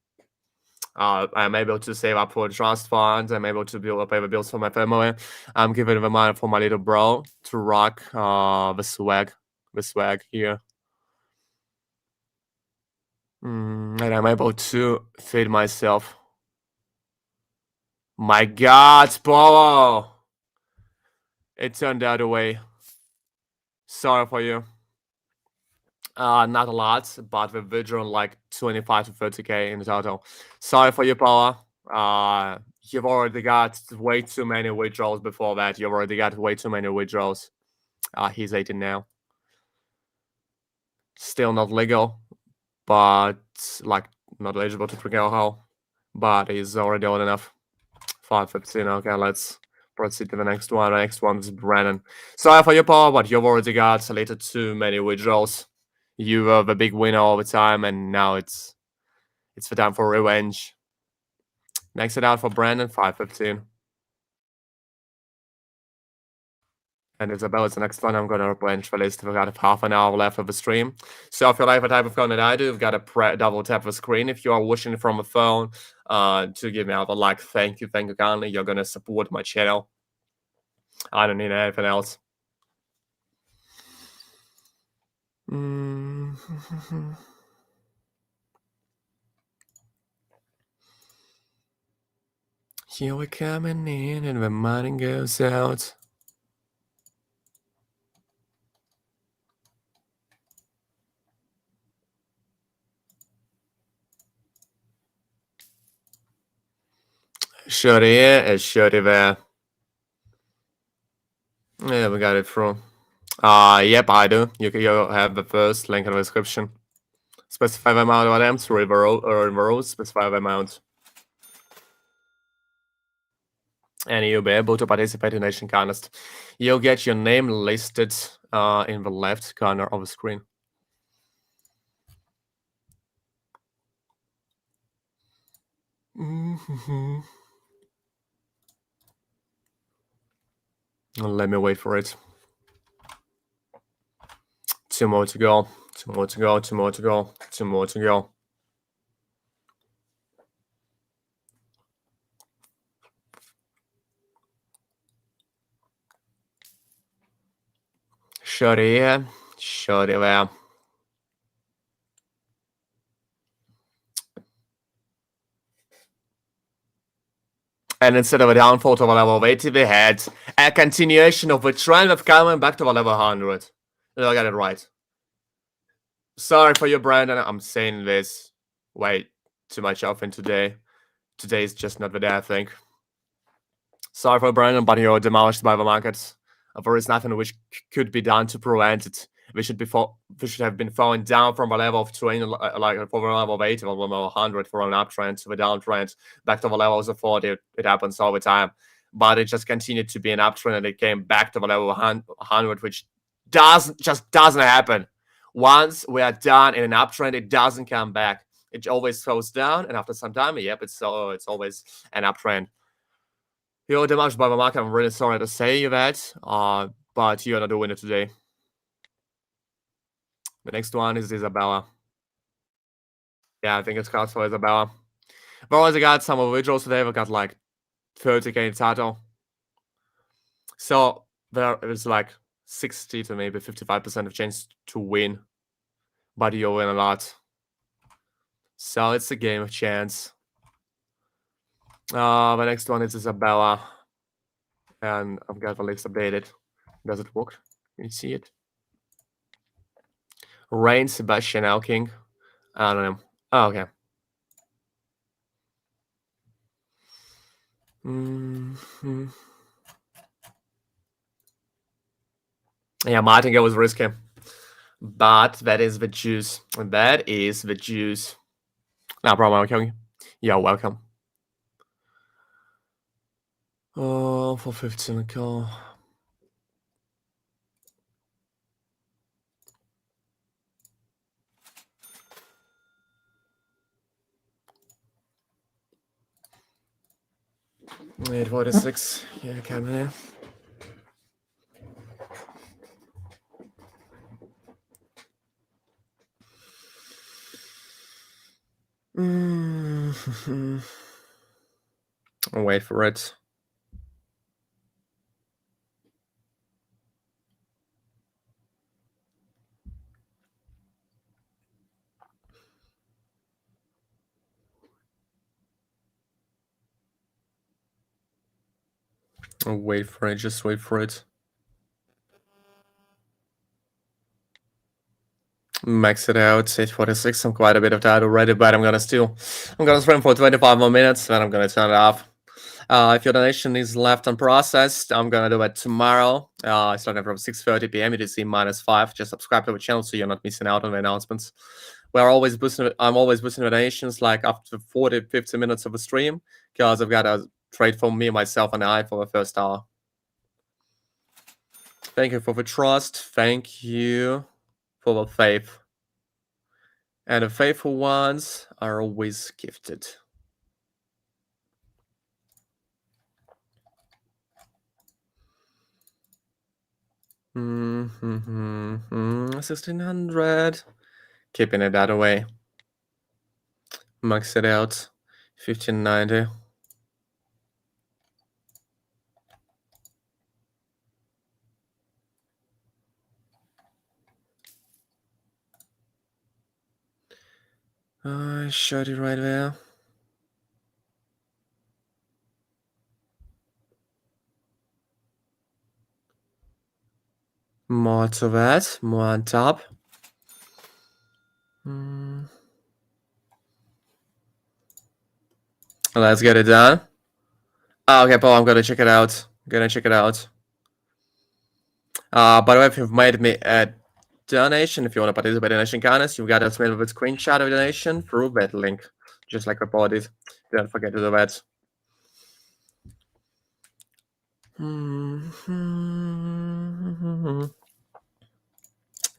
I'm able to save up for trust funds. I'm able to pay the bills for my family. I'm giving the money for my little bro to rock the swag here. And I'm able to feed myself. My God, Polo! It turned out the way. Sorry for you. Not a lot, but we've withdrawn like 25 to 30k in total. Sorry for you, Paula. You've already got way too many withdrawals before that. You've already got way too many withdrawals. He's 18 now. Still not legal, but like not eligible to drink alcohol. But he's already old enough. 5:15. Okay, let's proceed to the next one. The next one is Brennan. Sorry for you, Paula, but you've already got a little too many withdrawals. You were the big winner all the time, and now it's the time for revenge. Next it out for Brandon, 5:15. And Isabel is the next one. I'm going to revenge the list. We've got half an hour left of the stream. So if you like the type of content I do, you've got to double tap the screen. If you are watching from a phone, to give me out a like, thank you kindly. You're going to support my channel. I don't need anything else. Here we're coming in and the money goes out. Shorty here and shorty there. Yeah, we got it through. Yep, I do. You have the first link in the description. Specify the amount of items, reverse, specify the amount. And you'll be able to participate in Nation Contest. You'll get your name listed in the left corner of the screen. Let me wait for it. 2 more to go. 2 more to go. 2 more to go. 2 more to go. Shorty here. Shorty there. And instead of a downfall to the level of 80, we had a continuation of the trend of coming back to the level 100. I got it right. Sorry for you, Brandon. I'm saying this way too much often today. Today is just not the day, I think. Sorry for Brandon, but you're demolished by the markets. There is nothing which could be done to prevent it. We should have been falling down from a level of 20, like from a level of 80 or level 100 for an uptrend to a downtrend, back to the levels of 40. It happens all the time. but it just continued to be an uptrend and it came back to the level 100, which just doesn't happen. Once we are done in an uptrend, it doesn't come back. It always goes down, and after some time, yep, it's always an uptrend. Yo, damage by the market. I'm really sorry to say you that, but you're not the winner today. The next one is Isabella. Yeah, I think it's cards for Isabella. But also got some individuals today. We got like 30k in total. So there is like 60 to maybe 55% of chance to win, but you win a lot. So it's a game of chance. The next one is Isabella, and I've got the list updated. Does it work? Can you see it? Rain, Sebastian, Elking. I don't know. Oh, okay. Yeah, Martingale was risky. But that is the juice. That is the juice. No problem, okay. You're welcome. Oh, for 15 call. Wait, 46. Yeah, coming in. I'll wait for it. I'll wait for it. Just wait for it. Max it out. 846. I'm quite a bit of that already, but I'm gonna stream for 25 more minutes, then I'm gonna turn it off. If your donation is left unprocessed, I'm gonna do it tomorrow. Starting from 6:30 p.m. UTC -5. Just subscribe to the channel so you're not missing out on the announcements. I'm always boosting donations like after 40-50 minutes of a stream, because I've got a trade for me, myself, and I for the first hour. Thank you for the trust. Thank you for the faith. And the faithful ones are always gifted. Mm-hmm. 1600. Keeping it that way. Max it out. 1590. I showed it right there. More to that. More on top. Let's get it done. Oh, okay, Paul, I'm gonna check it out. By the way, if you've made me a donation, if you want to participate in donation contest, you've got to submit with a screenshot of the donation through that link, just like Paul did. Don't forget to do that.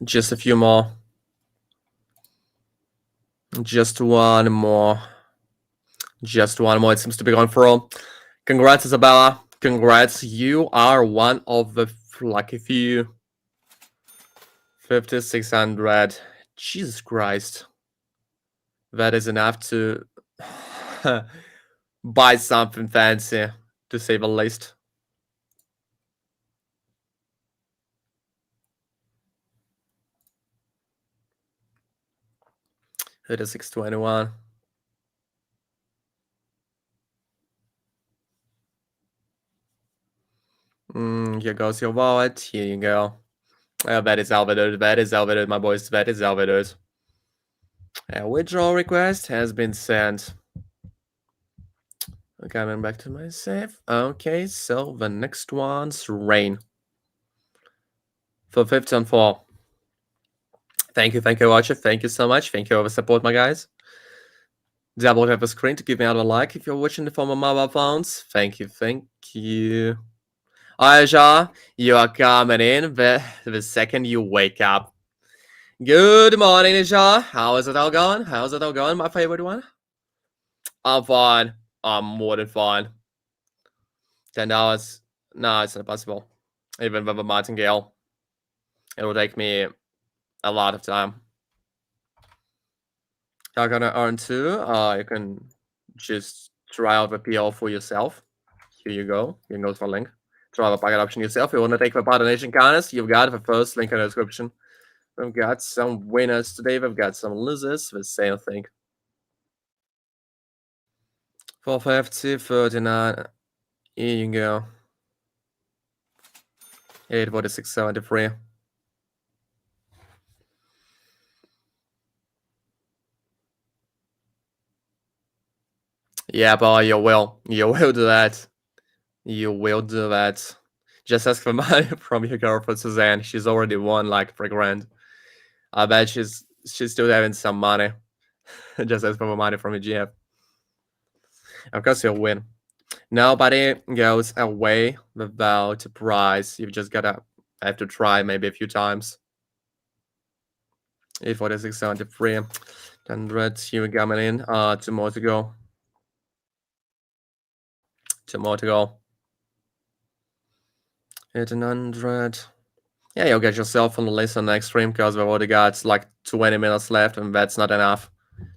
Just a few more. Just one more. It seems to be going for all. Congrats, Isabella. Congrats. You are one of the lucky few. 5,600. Jesus Christ. That is enough to buy something fancy, to say the least. It is 621. Here goes your wallet. Here you go. That is Salvador. My boys. That is Salvador. A withdrawal request has been sent. Coming back to my save. Okay, so the next one's Rain. For 15-4. Thank you, watcher. Thank you so much. Thank you for the support, my guys. Double tap the screen to give me out a like if you're watching it from mobile phones. Thank you, thank you. Aisha, you are coming in the second you wake up. Good morning, Aisha. How is it all going? How's it all going, my favorite one? I'm fine. I'm more than fine. 10 hours. No, it's not possible. Even with a martingale, it will take me a lot of time. You're gonna earn two. You can just try out the PL for yourself. Here you go. You can go to the link. Try the packet option yourself. You want to take the part donation counters? You've got the first link in the description. We've got some winners today. We've got some losers. The same thing. 450, 39. Here you go. 846, 73. Yeah, boy, you will. You will do that. You will do that. Just ask for money from your girlfriend Suzanne. She's already won like 3 grand. I bet she's still having some money. Just ask for money from your GF. Of course you'll win. Nobody goes away without a prize. You've just gotta have to try maybe a few times. 846, 73. 100. You coming in. 2 more to go. 2 more to go. 1800. Yeah, you'll get yourself on the list on the next stream because we've already got like 20 minutes left, and that's not enough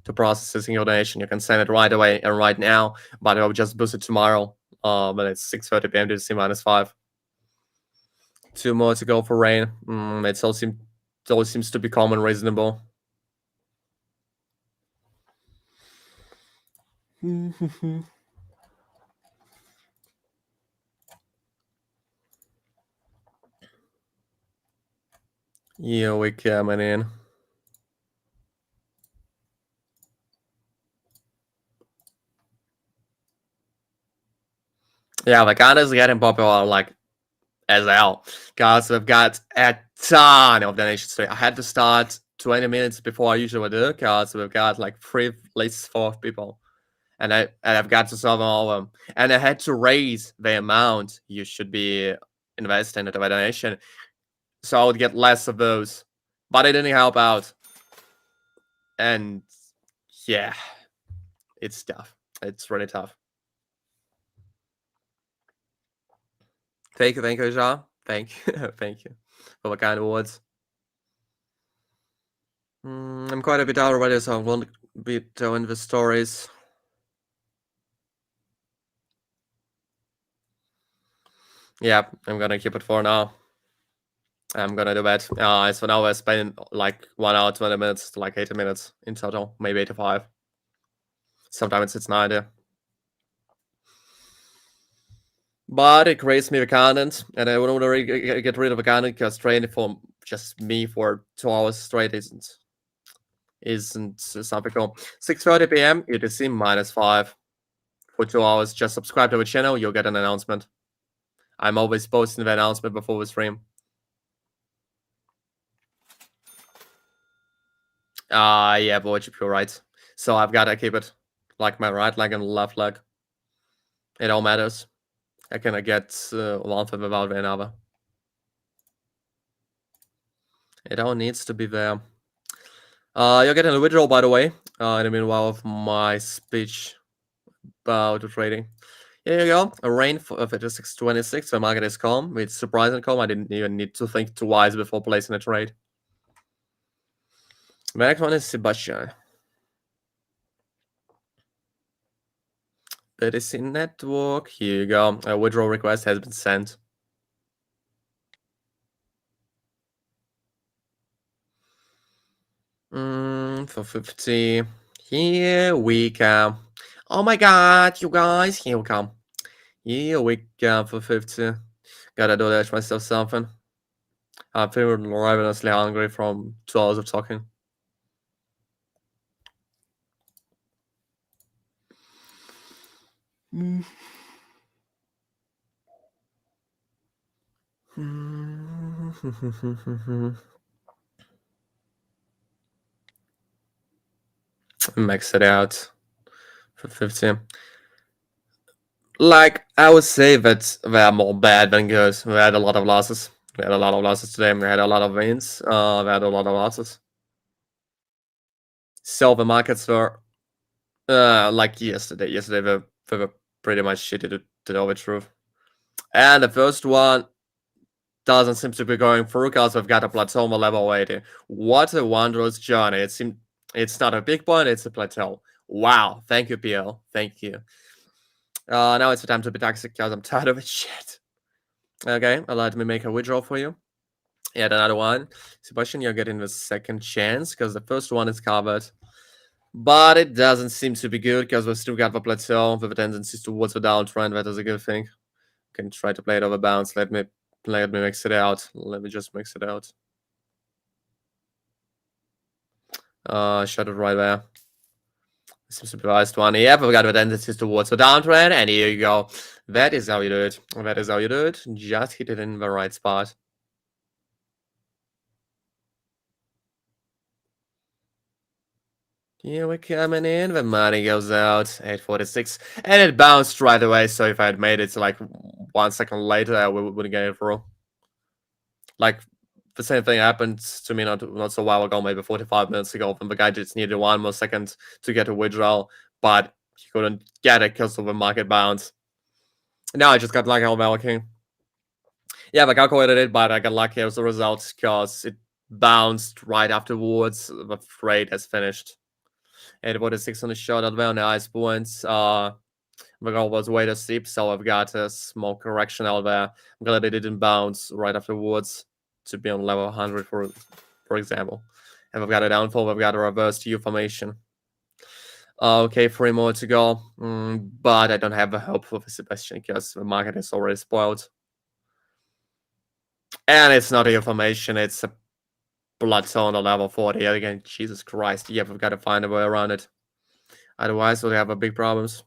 to process your donation. You can send it right away and right now, but I'll just boost it tomorrow. But it's 6:30 p.m. to C-5. 2 more to go for rain. It all seems to be calm and reasonable. Yeah, we're coming in. Yeah, the kind is getting popular like as hell. Guys, we've got a ton of donations today. I had to start 20 minutes before I usually do because we've got like 3 lists full of people. And I've got to solve all of them. And I had to raise the amount you should be investing into the donation, so I would get less of those. But it didn't help out. And yeah, it's tough. It's really tough. Thank you, Jean. Thank you, thank you for the kind words. I'm quite a bit out already, so I won't be telling the stories. Yeah, I'm gonna keep it for now. I'm gonna do that. So now I spent like 1 hour, 20 minutes to like 80 minutes in total, maybe 85. Sometimes it's 90. But it creates me the content, and I don't want to get rid of the content because training for just me for 2 hours straight isn't something cool. 6:30 p.m. UTC -5 for 2 hours. Just subscribe to the channel, you'll get an announcement. I'm always posting the announcement before the stream. Yeah, but you're right. So I've got to keep it like my right leg and left leg. It all matters. I cannot get one thing without another. It all needs to be there. You're getting a withdrawal, by the way, in the meanwhile of my speech about the trading. Here you go. A rain for 56.26. The market is calm. It's surprisingly calm. I didn't even need to think twice before placing a trade. The next one is Sebastian. BTC network. Here you go. A withdrawal request has been sent. For 50. Here we come. Oh my god, you guys. Here we come. Here we come for 50. Gotta do that myself something. I'm feeling ravenously hungry from 2 hours of talking. Max it out. for 15. Like, I would say that they're more bad than good. We had a lot of losses. We had a lot of losses today. We had a lot of wins. We had a lot of losses. So the markets were like yesterday. Yesterday they were pretty much shitty to know the truth. And the first one doesn't seem to be going through because we've got a plateau on level 80. What a wondrous journey. It's not a big point, it's a plateau. Wow. Thank you, PL. Thank you. Now it's the time to be toxic because I'm tired of it shit. Okay, let me make a withdrawal for you. Yet another one. Sebastian, you're getting the second chance because the first one is covered. But it doesn't seem to be good because we've still got the plateau with the tendencies towards the downtrend. That is a good thing. Can try to play it over bounce. Let me mix it out. Let me just mix it out. Shut it right there. Seems to be the last one. Yep, we got the tendencies towards the downtrend, and here you go. That is how you do it. That is how you do it. Just hit it in the right spot. Here we're coming in. The money goes out. 846, and it bounced right away. So if I had made it like 1 second later, I wouldn't get it through. Like the same thing happened to me not so while ago, maybe 45 minutes ago. And the guy just needed 1 more second to get a withdrawal, but he couldn't get it because of the market bounce. Now I just got lucky on King. Yeah, I calculated it, but I got lucky as a result because it bounced right afterwards. The trade has finished. 846 on the shot at well, nice points. The goal was way too steep, so I've got a small correction out there. I'm glad it didn't bounce right afterwards to be on level 100, for example. And we've got a downfall, we've got a reverse U formation. Okay, 3 more to go, but I don't have the hope for Sebastian because the market is already spoiled. And it's not a U formation, it's a plateau on the level 40. Again, Jesus Christ, yeah, we've got to find a way around it. Otherwise, we'll have a big problems.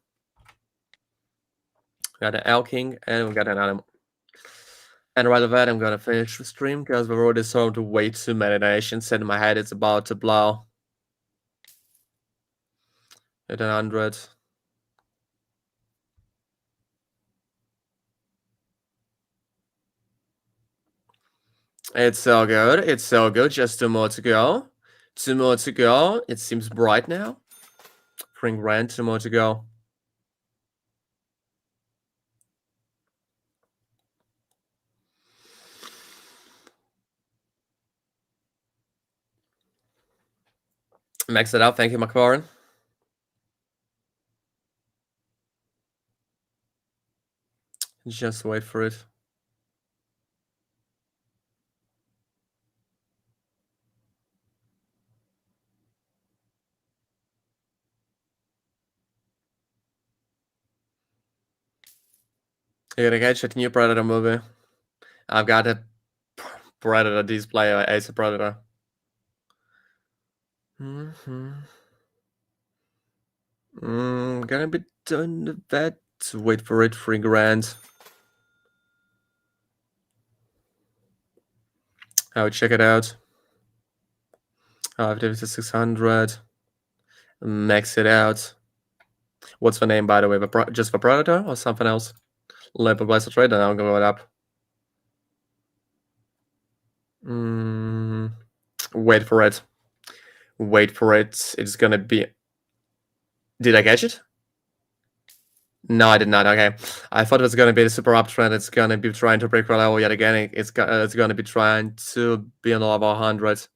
We got an L King, and we got an animal. And right away, I'm gonna finish the stream because we've already solved way too many nations. In my head, it's about to blow. At 100. It's so good. It's so good. Just 2 more to go. 2 more to go. It seems bright now. 3 grand, 2 more to go. Max it out. Thank you, McLaurin. Just wait for it. You gotta catch a new Predator movie. I've got a Predator display, Ace of Predator. Gonna be done that. Wait for it. 3 grand. I'll check it out. 600. Max it out. What's the name, by the way? Just for Predator or something else? Let me place a trade and I'll go it up. Wait for it. Wait for it. It's gonna be. Did I catch it? No, I did not. Okay. I thought it was gonna be the super uptrend. It's gonna be trying to break the level yet again. It's gonna be trying to be on level 100.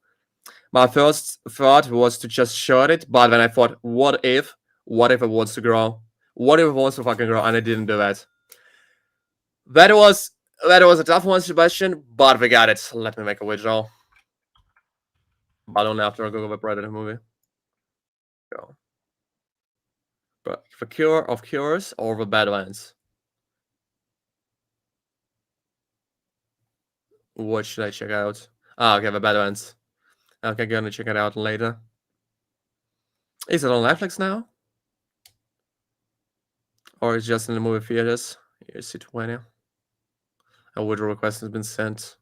My first thought was to just short it, but then I thought, what if it wants to grow? What if it wants to fucking grow? And it didn't do that. That was a tough one, Sebastian, but we got it. Let me make a withdrawal. But only after I Google the Predator movie. Go. But the cure of cures or the Badlands? What should I check out? Okay, the Badlands. Okay, gonna check it out later. Is it on Netflix now? Or is it just in the movie theaters? Here's C20. A withdrawal request has been sent.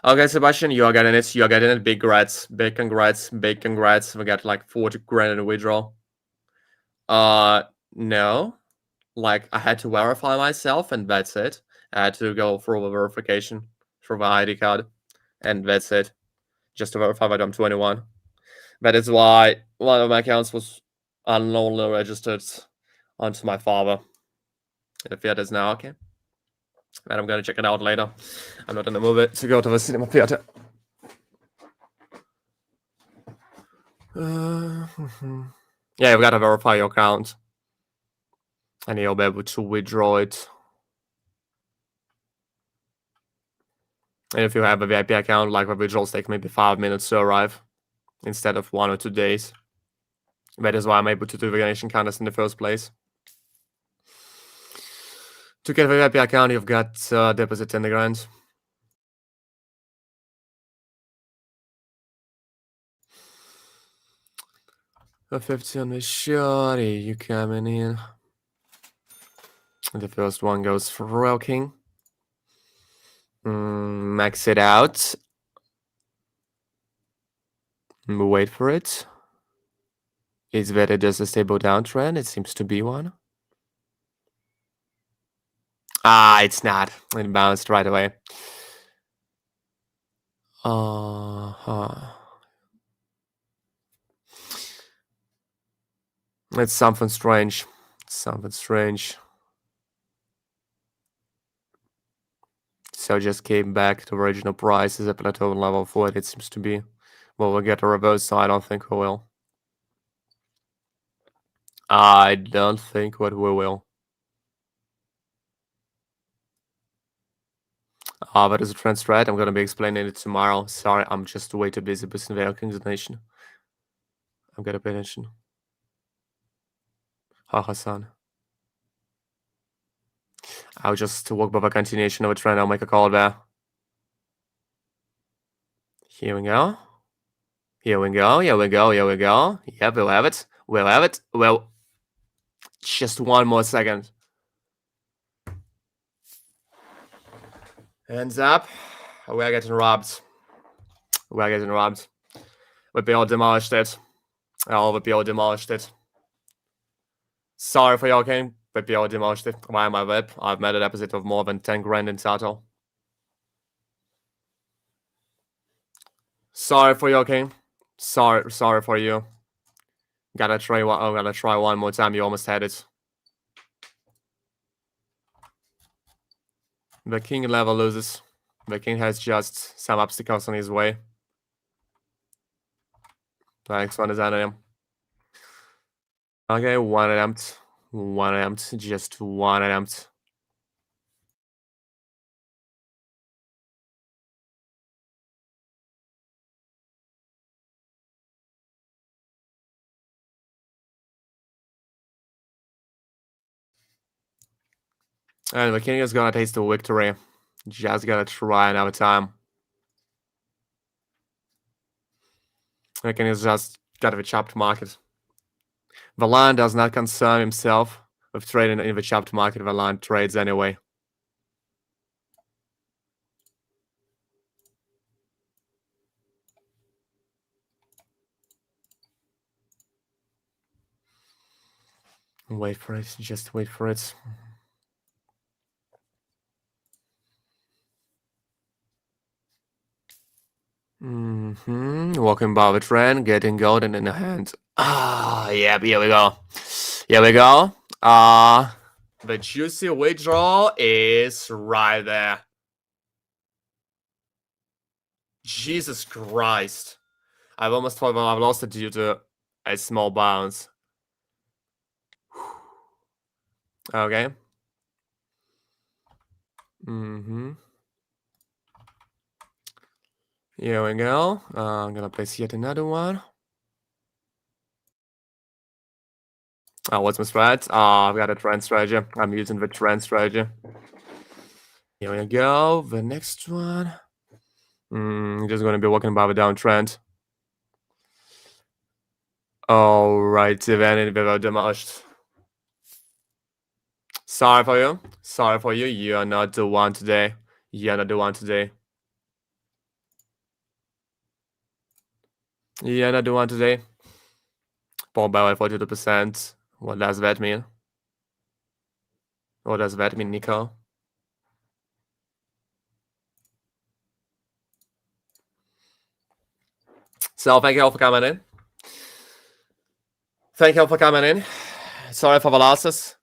Okay, Sebastian, you are getting it. You are getting it. Big congrats. Big congrats. Big congrats. We got like 40 grand in a withdrawal. No. Like, I had to verify myself, and that's it. I had to go through the verification through the ID card, and that's it. Just to verify that I'm 21. That is why one of my accounts was unknowingly registered onto my father. The theater is now okay. And I'm gonna check it out later. I'm not in the mood to go to the cinema theater. Yeah, you've got to verify your account. And you'll be able to withdraw it. And if you have a VIP account, like the withdrawals take maybe 5 minutes to arrive instead of 1 or 2 days. That is why I'm able to do the donation counters in the first place. To get the VIP account, you've got deposit 10 grand. A 50 on the shorty, you coming in. The first one goes for Royal King. Max it out. Wait for it. Is that just a stable downtrend? It seems to be one. It's not. It bounced right away. It's something strange. Something strange. So just came back to original price as a plateau level 4. It seems to be. Well, we'll get a reverse, so I don't think we will. I don't think what we will. That is a trend strat. I'm gonna be explaining it tomorrow. Sorry, I'm just way too busy with the King's Nation. I'm gonna pay attention. Haha-san. I'll just walk by the continuation of a trend. I'll make a call there. Here we go. Here we go. Here we go. Here we go. Yep, we'll have it. We'll have it. Well, just one more second. Hands up. We're getting robbed. We're getting robbed. The BL demolished it. Oh, the BL demolished it. Sorry for your game. The BL demolished it. Why am I whip? I've made a deposit of more than 10 grand in total. Sorry for your game. Sorry for you. Gotta try one more time. You almost had it. The king level loses. The king has just some obstacles on his way. The next one is him. Okay, one attempt. One attempt. Just one attempt. And the king is gonna taste the victory. Just gotta try another time. The king is just got the chopped market. The lion does not concern himself with trading in the chopped market. The lion trades anyway. Wait for it. Just wait for it. Walking by the trend, getting golden in the hand. Yeah, here we go. Here we go. The juicy withdrawal is right there. Jesus Christ. I've almost thought I've lost it due to a small bounce. Okay. Here we go. I'm gonna place yet another one. What's my strat? I've got a trend strategy. I'm using the trend strategy. Here we go. The next one. Just gonna be walking by the downtrend. Alright, then we were demolished. Sorry for you. Sorry for you. You are not the one today. You are not the one today. You are not the one today. Ball by 42%. What does that mean? What does that mean, Nico? So thank you all for coming in. Thank you all for coming in. Sorry for the losses.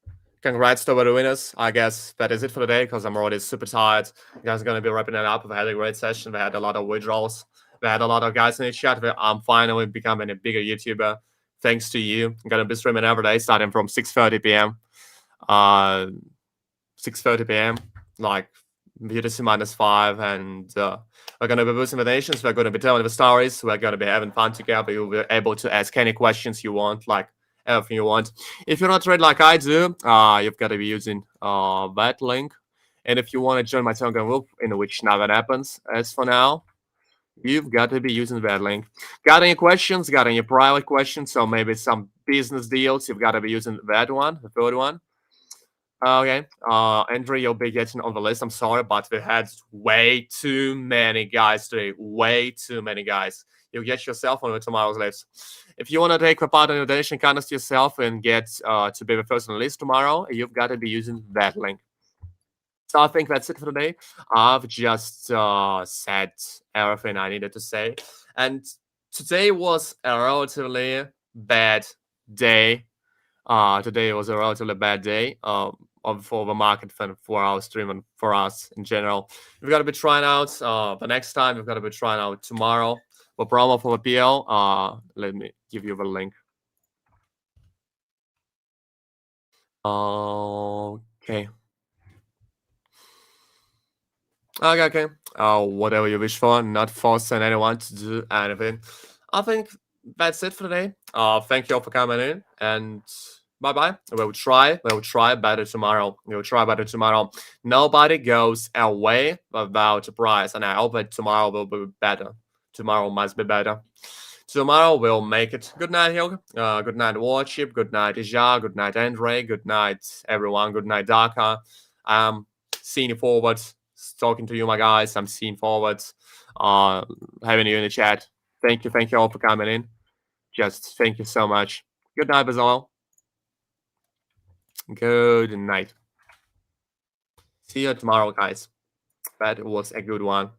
Congrats to the winners. I guess that is it for today because I'm already super tired. You guys are going to be wrapping it up. We had a great session. We had a lot of withdrawals. We had a lot of guys in the chat. I'm finally becoming a bigger YouTuber. Thanks to you. I'm going to be streaming every day starting from 6:30 p.m. 6:30 p.m. like UTC -5, and we're going to be boosting the nations. We're going to be telling the stories. We're going to be having fun together. You'll be able to ask any questions you want, like everything you want. If you're not ready like I do, you've got to be using that link. And if you want to join my Telegram group, in which nothing happens as for now, you've got to be using that link. Got any questions? Got any private questions? So maybe some business deals? You've got to be using that one, the third one. Okay, Andrew, you'll be getting on the list. I'm sorry, but we had way too many guys today. Way too many guys. You'll get yourself on tomorrow's list. If you want to take a part in the donation contest yourself and get to be the first on the list tomorrow, you've got to be using that link. So I think that's it for today. I've just said everything I needed to say. And today was a relatively bad day. Today was a relatively bad day for the market for our stream and for us in general. We've got to be trying out the next time. We've got to be trying out tomorrow for promo for the PL. Let me give you the link. Okay. Okay. Whatever you wish for, not forcing anyone to do anything. I think that's it for today. Thank you all for coming in, and bye-bye. We'll try better tomorrow. We'll try better tomorrow. Nobody goes away without a prize, and I hope that tomorrow will be better. Tomorrow must be better. Tomorrow we'll make it. Good night, Hilg. Good night, Warship. Good night, Ija. Good night, Andre. Good night, everyone. Good night, Daka. Seeing you forward. Talking to you, my guys. I'm seeing forward. Having you in the chat. Thank you all for coming in. Just thank you so much. Good night, Bazal. Good night. See you tomorrow, guys. That was a good one.